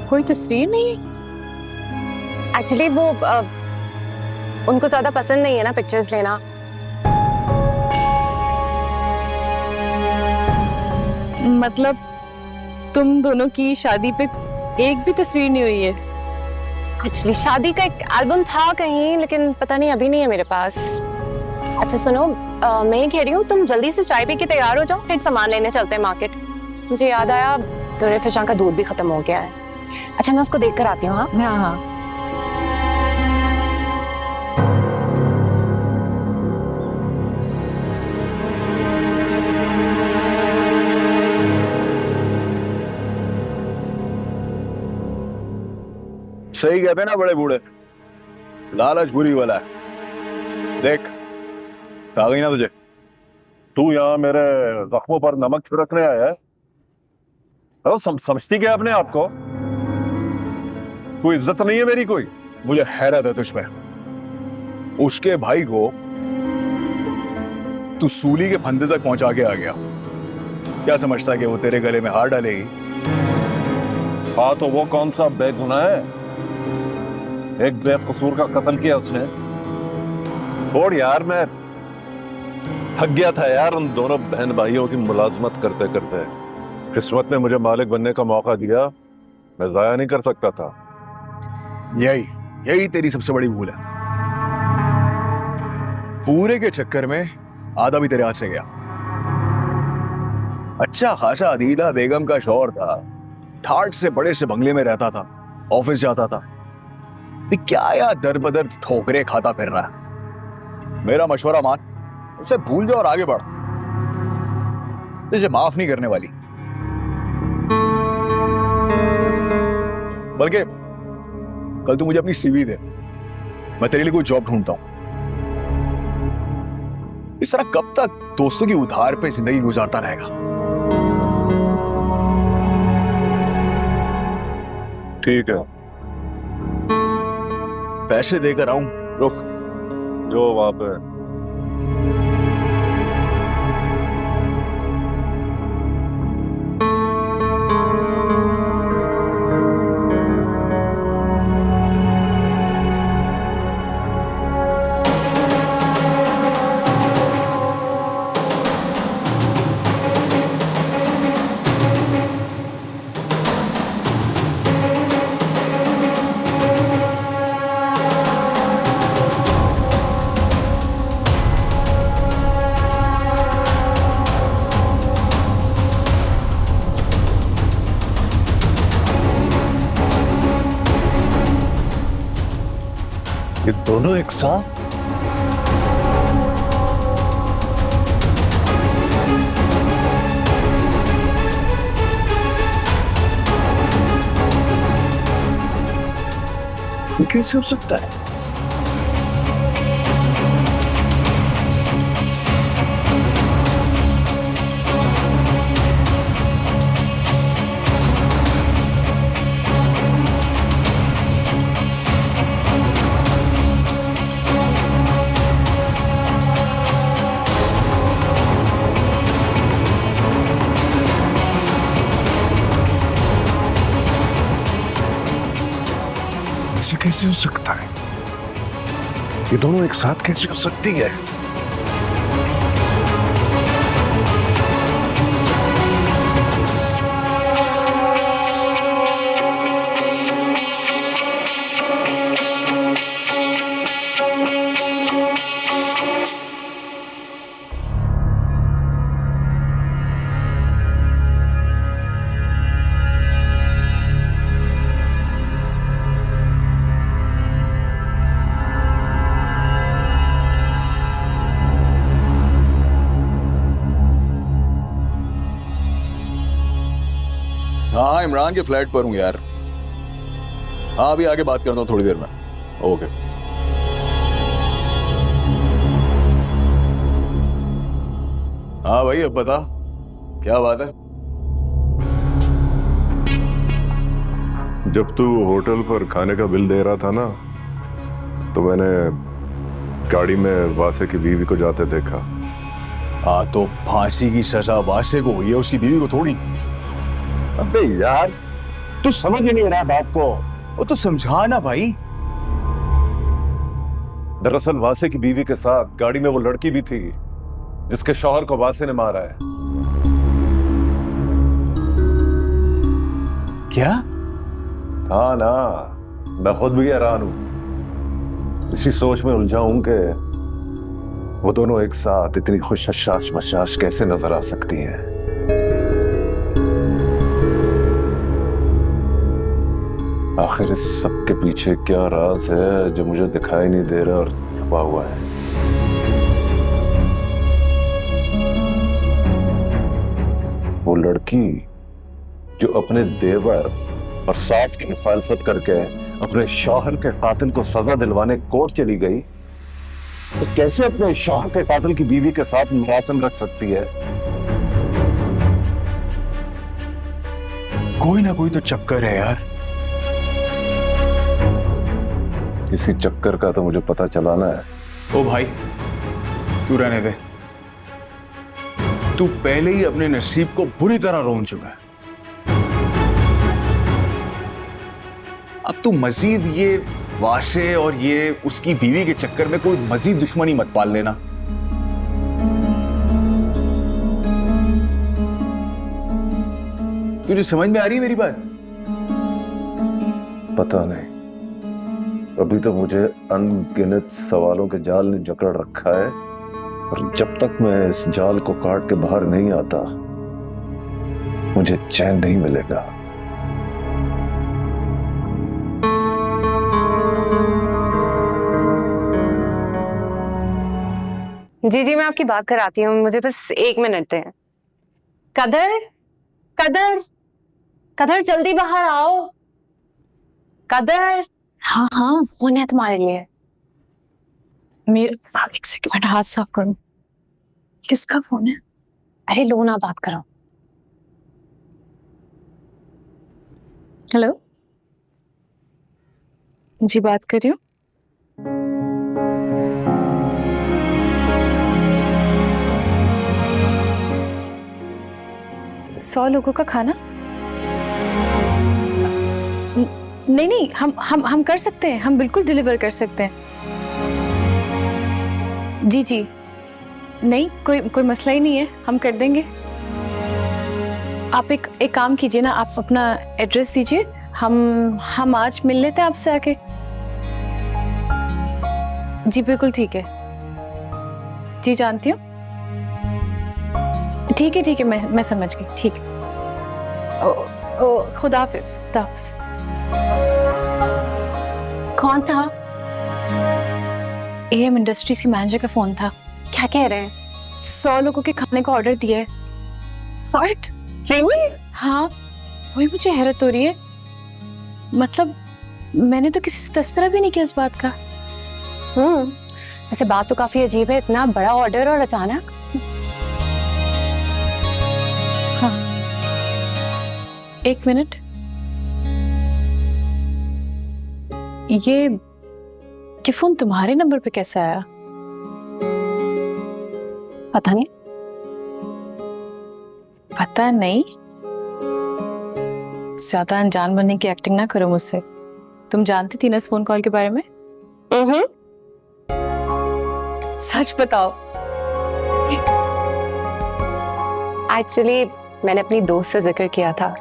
कोई तस्वीर नहीं है? एक्चुअली वो उनको ज्यादा पसंद नहीं है ना पिक्चर्स लेना। मतलब तुम दोनों की शादी पे एक भी तस्वीर नहीं हुई है? एक्चुअली शादी का एक एल्बम था कहीं, लेकिन पता नहीं अभी नहीं है मेरे पास। अच्छा सुनो, मैं ये कह रही हूँ तुम जल्दी से चाय पी के तैयार हो जाओ, फिर सामान लेने चलते हैं मार्केट। मुझे याद आया तुरे फिशां का दूध भी खत्म हो गया है। अच्छा मैं उसको देख कर आती हूँ। हाँ हाँ। सही कहते हैं ना बड़े बूढ़े, लालच बुरी वाला है। देख आ गई ना तुझे। तू यहाँ मेरे जख्मों पर नमक छिड़कने आया है? अरे समझती क्या अपने आप को? कोई इज्जत नहीं है मेरी कोई? मुझे हैरत है तुझमें। उसके भाई को तू सूली के फंदे तक पहुंचा के आ गया। क्या समझता है कि वो तेरे गले में हार डालेगी? हाँ तो वो कौन सा बेगुनाह है? एक बेकसूर का कत्ल किया उसने। और यार मैं थक गया था यार उन दोनों बहन भाइयों की मुलाजमत करते करते। किस्मत ने मुझे मालिक बनने का मौका दिया, मैं जाया नहीं कर सकता था। यही तेरी सबसे बड़ी भूल है। पूरे के चक्कर में आधा भी तेरे हाथ से गया। अच्छा खासा अदीला बेगम का शौहर था, ठाट से बड़े से बंगले में रहता था, ऑफिस जाता था। क्या यार दर बदर ठोकरे खाता फिर रहा है? मेरा मशवरा मान, उसे भूल जा और आगे बढ़। तुझे माफ नहीं करने वाली। बल्कि कल तू मुझे अपनी सीवी दे, मैं तेरे लिए कोई जॉब ढूंढता हूं। इस तरह कब तक दोस्तों की उधार पे जिंदगी गुजारता रहेगा? ठीक है, पैसे देकर आऊं? रुक, जो वहां पे ये दोनों एक साथ? कैसे हो सकता है? ऐसे कैसे हो सकता है? ये दोनों एक साथ कैसे हो सकती है? हाँ इमरान के फ्लैट पर हूँ यार। हाँ अभी आगे बात करता हूँ थोड़ी देर में। ओके। हाँ भाई अब बता क्या बात है। जब तू होटल पर खाने का बिल दे रहा था ना, तो मैंने गाड़ी में वासे की बीवी को जाते देखा। हाँ तो फांसी की सजा वासे को हुई है, उसकी बीवी को थोड़ी। अबे यार तू समझ ही नहीं रहा बात को, वो तो समझा ना भाई। दरअसल वासे की बीवी के साथ गाड़ी में वो लड़की भी थी जिसके शौहर को वासे ने मारा है। क्या? हाँ ना, मैं खुद भी हैरान हूं। इसी सोच में उलझा हूं कि वो दोनों एक साथ इतनी खुश हशाश मशाश कैसे नजर आ सकती हैं। आखिर इस सब के पीछे क्या राज है जो मुझे दिखाई नहीं दे रहा और छुपा हुआ है। वो लड़की जो अपने देवर और सास की मुखालफत करके अपने शौहर के कातिल को सजा दिलवाने कोर्ट चली गई, तो कैसे अपने शौहर के कातिल की बीवी के साथ मुरासम रख सकती है? कोई ना कोई तो चक्कर है यार। इसी चक्कर का तो मुझे पता चलाना है। ओ भाई तू रहने दे, तू पहले ही अपने नसीब को बुरी तरह रोन चुका है। अब तू मजीद ये वासे और ये उसकी बीवी के चक्कर में कोई मजीद दुश्मनी मत पाल लेना। तुझे समझ में आ रही है मेरी बात? पता नहीं, अभी तो मुझे अनगिनत सवालों के जाल ने जकड़ रखा है और जब तक मैं इस जाल को काट के बाहर नहीं आता मुझे चैन नहीं मिलेगा। जी जी मैं आपकी बात कराती हूँ, मुझे बस 1 मिनट दें। कदर कदर कदर जल्दी बाहर आओ। कदर। हाँ हाँ फोन है तुम्हारे लिए। मेरा एक सेकंड, हाथ साफ करो। किसका फोन है? अरे लो ना, बात करो। हेलो जी, बात कर रही हूँ। सौ लोगों का खाना? नहीं नहीं, हम कर सकते हैं, हम बिल्कुल डिलीवर कर सकते हैं। जी जी, नहीं कोई मसला ही नहीं है, हम कर देंगे। आप एक काम कीजिए ना, आप अपना एड्रेस दीजिए, हम आज मिल लेते हैं आपसे आके। जी बिल्कुल ठीक है, जी जानती हूँ। ठीक है मैं समझ गई, ठीक है। खुदा हाफिज, खुदा हाफिज। कौन था? AM इंडस्ट्रीज के मैनेजर का फोन था। क्या कह रहे हैं? 100 लोगों के खाने का ऑर्डर दिया है। What? Really? हाँ, वही मुझे हैरत हो रही है। मतलब मैंने तो किसी से तस्करा भी नहीं किया इस बात का। वैसे बात तो काफी अजीब है, इतना बड़ा ऑर्डर और अचानक। हाँ, 1 मिनट। ये फोन तुम्हारे नंबर पे कैसे आया? पता नहीं। पता नहीं? ज्यादा अनजान बनने की एक्टिंग ना करो मुझसे। तुम जानती थी ना इस फोन कॉल के बारे में? सच बताओ। एक्चुअली मैंने अपनी दोस्त से जिक्र किया था,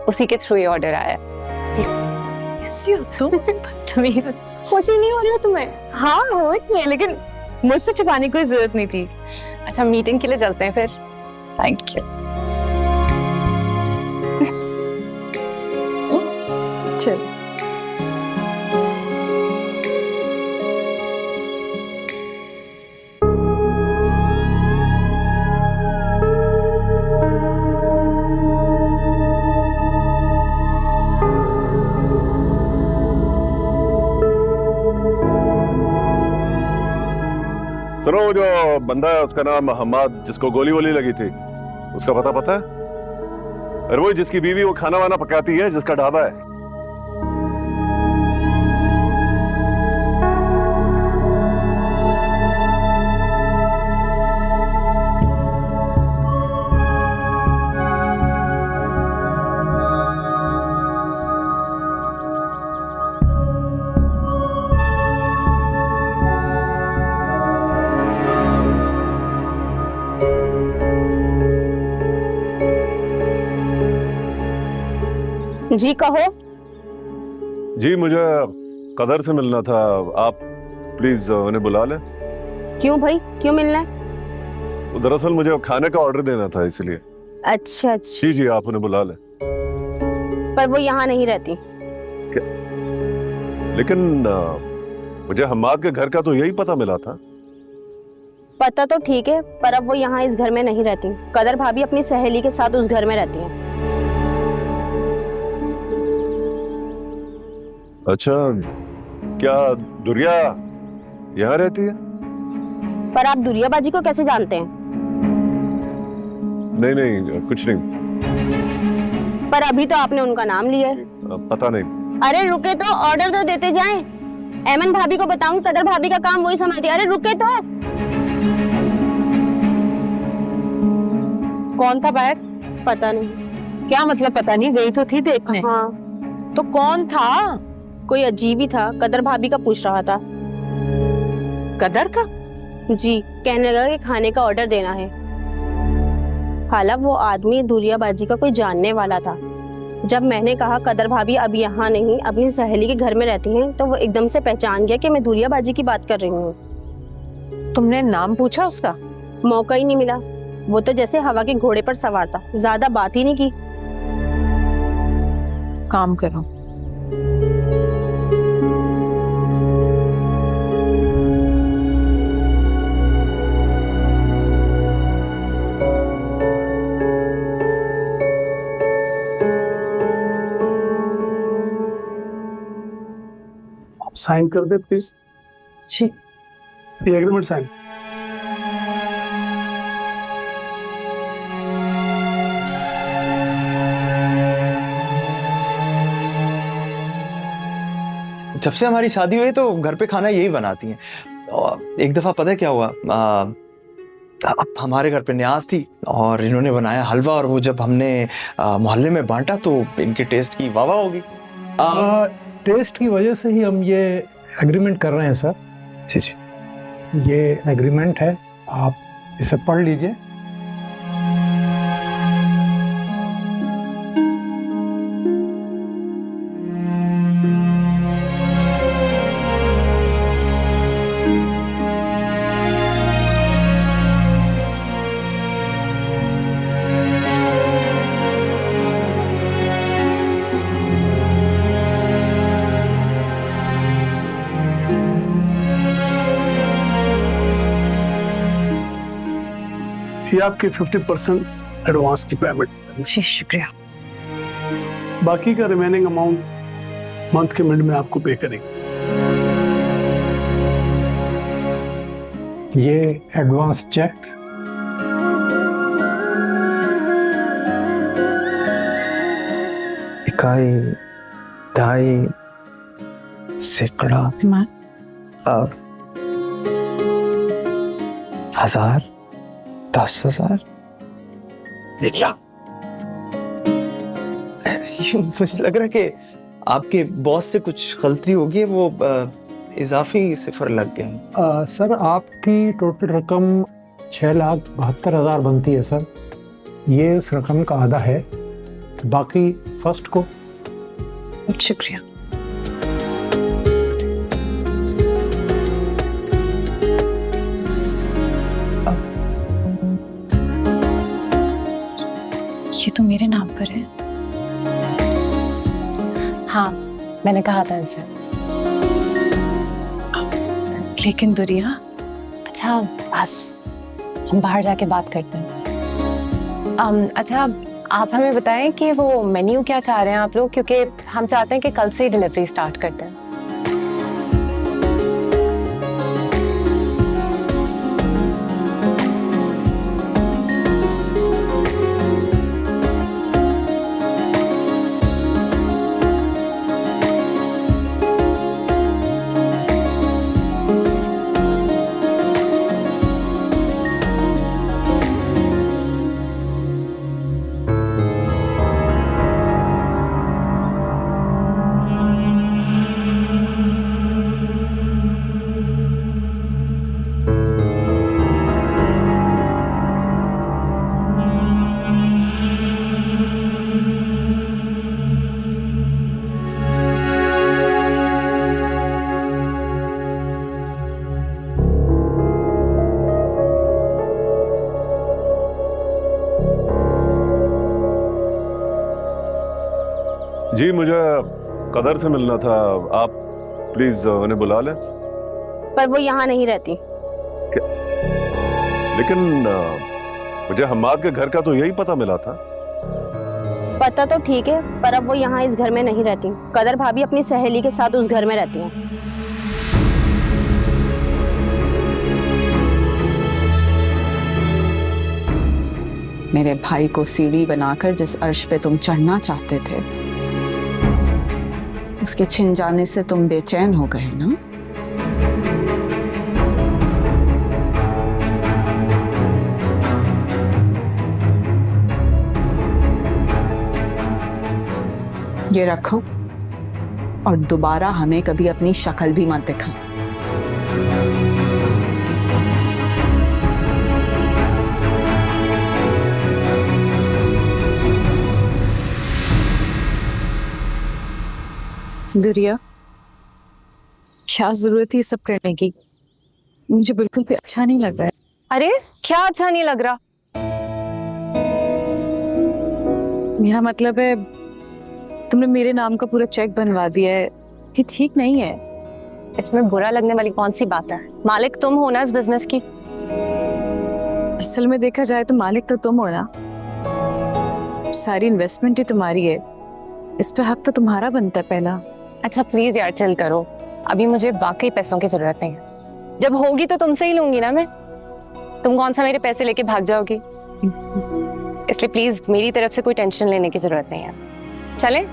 उसी के थ्रू ये ऑर्डर आया। खुशी नहीं हो रही है तुम्हें? हाँ हो रही है, लेकिन मुझसे छुपाने की कोई जरूरत नहीं थी। अच्छा मीटिंग के लिए चलते हैं फिर। Thank you. चल। सुनो, वो जो बंदा है उसका नाम हम्माद, जिसको गोली वोली लगी थी, उसका पता है? अरे वो जिसकी बीवी वो खाना वाना पकाती है, जिसका ढाबा है। जी कहो। जी मुझे कदर से मिलना था, आप प्लीज उन्हें बुला लें। क्यों भाई, क्यों मिलना है? दरअसल मुझे खाने का ऑर्डर देना था, इसलिए। अच्छा अच्छा। जी आप उन्हें बुला लें। पर वो यहाँ नहीं रहती। लेकिन मुझे हम्माद के घर का तो यही पता मिला था। पता तो ठीक है, पर अब वो यहाँ इस घर में नहीं रहती। कदर भाभी अपनी सहेली के साथ उस घर में रहती है। अच्छा, क्या दुरिया यहाँ रहती है? पर आप दुरिया बाजी को कैसे जानते हैं? नहीं कुछ नहीं। पर अभी तो आपने उनका नाम लिया है। पता नहीं। अरे रुके तो, ऑर्डर तो देते जाएं। एमन भाभी को बताऊं, कदर भाभी का काम वही संभालती है। अरे रुके तो। कौन था बाहर? पता नहीं। क्या मतलब पता नहीं? गई तो थी देखने। हाँ। तो कौन था? कोई अजीब ही था, कदर भाभी का पूछ रहा था। कदर का? जी, कहने लगा कि खाने का ऑर्डर देना है। हालांकि वो आदमी दुरिया बाजी का कोई जानने वाला था। जब मैंने कहा कदर भाभी अब यहाँ नहीं, अपनी सहेली के घर में रहती हैं, तो वो एकदम से पहचान गया कि मैं दुरिया बाजी की बात कर रही हूँ। तुमने नाम पूछा उसका? मौका ही नहीं मिला। वो तो जैसे हवा के घोड़े पर सवार था, ज्यादा बात ही नहीं की। काम करो, साइन कर दे प्लीज। जी। ये एग्रीमेंट साइन। जब से हमारी शादी हुई तो घर पे खाना यही बनाती हैं। और एक दफा पता है क्या हुआ, अब हमारे घर पे न्याज थी और इन्होंने बनाया हलवा, और वो जब हमने मोहल्ले में बांटा तो इनके टेस्ट की वाह वाह होगी। टेस्ट की वजह से ही हम ये एग्रीमेंट कर रहे हैं सर। जी जी, ये एग्रीमेंट है, आप इसे पढ़ लीजिए। ये आपकी 50% एडवांस की पेमेंट। जी शुक्रिया। बाकी का रिमेनिंग अमाउंट मंथ के मिड में आपको पे करेंगे। ये एडवांस चेक। इकाई, ढाई, सैकड़ा, हजार, 10,000, 1 लाख। मुझे लग रहा है कि आपके बॉस से कुछ गलती होगी, वो इजाफी सिफर लग गए। सर आपकी टोटल रकम 6,72,000 बनती है सर। ये उस रकम का आधा है, बाकी फर्स्ट को। शुक्रिया। ये तो मेरे नाम पर है। हाँ, मैंने कहा था इनसे। लेकिन दुरिया, अच्छा बस हम बाहर जाके बात करते हैं। अच्छा आप हमें बताएं कि वो मेन्यू क्या चाह रहे हैं आप लोग, क्योंकि हम चाहते हैं कि कल से ही डिलीवरी स्टार्ट करते हैं। जी मुझे कदर से मिलना था, आप प्लीज उन्हें बुला लें। पर वो यहाँ नहीं रहती। लेकिन मुझे हम्माद के घर का तो यही पता मिला था। पता तो ठीक है, पर अब वो यहाँ इस घर में नहीं रहती। कदर भाभी अपनी सहेली के साथ उस घर में रहती हैं। मेरे भाई को सीढ़ी बनाकर जिस अर्श पे तुम चढ़ना चाहते थे, उसके छिन जाने से तुम बेचैन हो गए ना? ये रखो और दोबारा हमें कभी अपनी शक्ल भी मत दिखा। दुरिया, क्या जरूरत है ये सब करने की? मुझे बिल्कुल भी अच्छा नहीं लग रहा है। अरे क्या अच्छा नहीं लग रहा? मेरा मतलब है तुमने मेरे नाम का पूरा चेक बनवा दिया है, ये ठीक नहीं है। इसमें बुरा लगने वाली कौन सी बात है? मालिक तुम हो ना इस बिजनेस की। असल में देखा जाए तो मालिक तो तुम हो ना, सारी इन्वेस्टमेंट ही तुम्हारी है, इस पे हक तो तुम्हारा बनता है पहला। अच्छा प्लीज यार चिल करो, अभी मुझे वाकई पैसों की जरूरत नहीं है। जब होगी तो तुमसे ही लूंगी ना मैं। तुम कौन सा मेरे पैसे लेके भाग जाओगी? इसलिए प्लीज मेरी तरफ से कोई टेंशन लेने की जरूरत नहीं है। चले?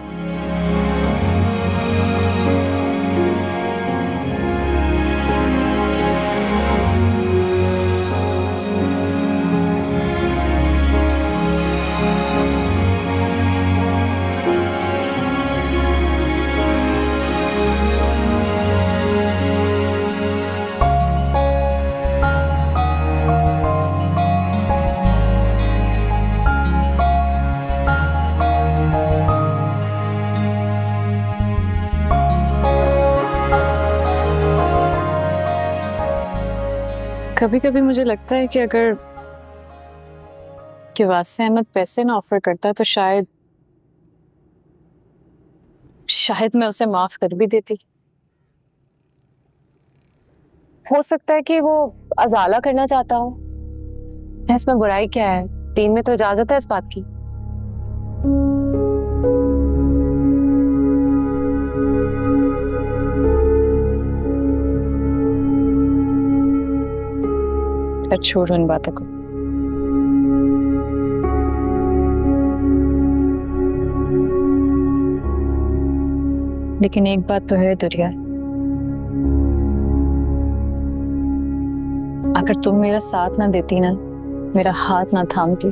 कभी कभी मुझे लगता है कि अगर कि वासे अहमद पैसे ना ऑफर करता तो शायद मैं उसे माफ कर भी देती। हो सकता है कि वो अजाला करना चाहता हो। इसमें बुराई क्या है? दीन में तो इजाजत है इस बात की। छोड़ो इन बातों को। लेकिन एक बात तो है दुरिया, अगर तुम मेरा साथ ना देती ना, मेरा हाथ ना थामती,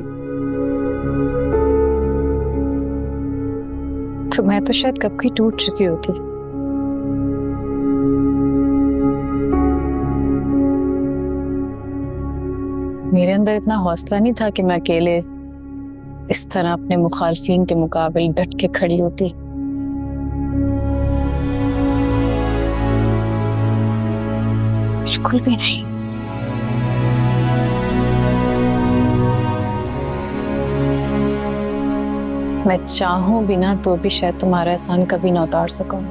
तो मैं तो शायद कब की टूट चुकी होती। मेरे अंदर इतना हौसला नहीं था कि मैं अकेले इस तरह अपने मुखालफिन के मुकाबले डट के खड़ी होती। बिल्कुल भी नहीं। मैं चाहूं भी ना तो भी शायद तुम्हारा एहसान कभी ना उतार सकूं।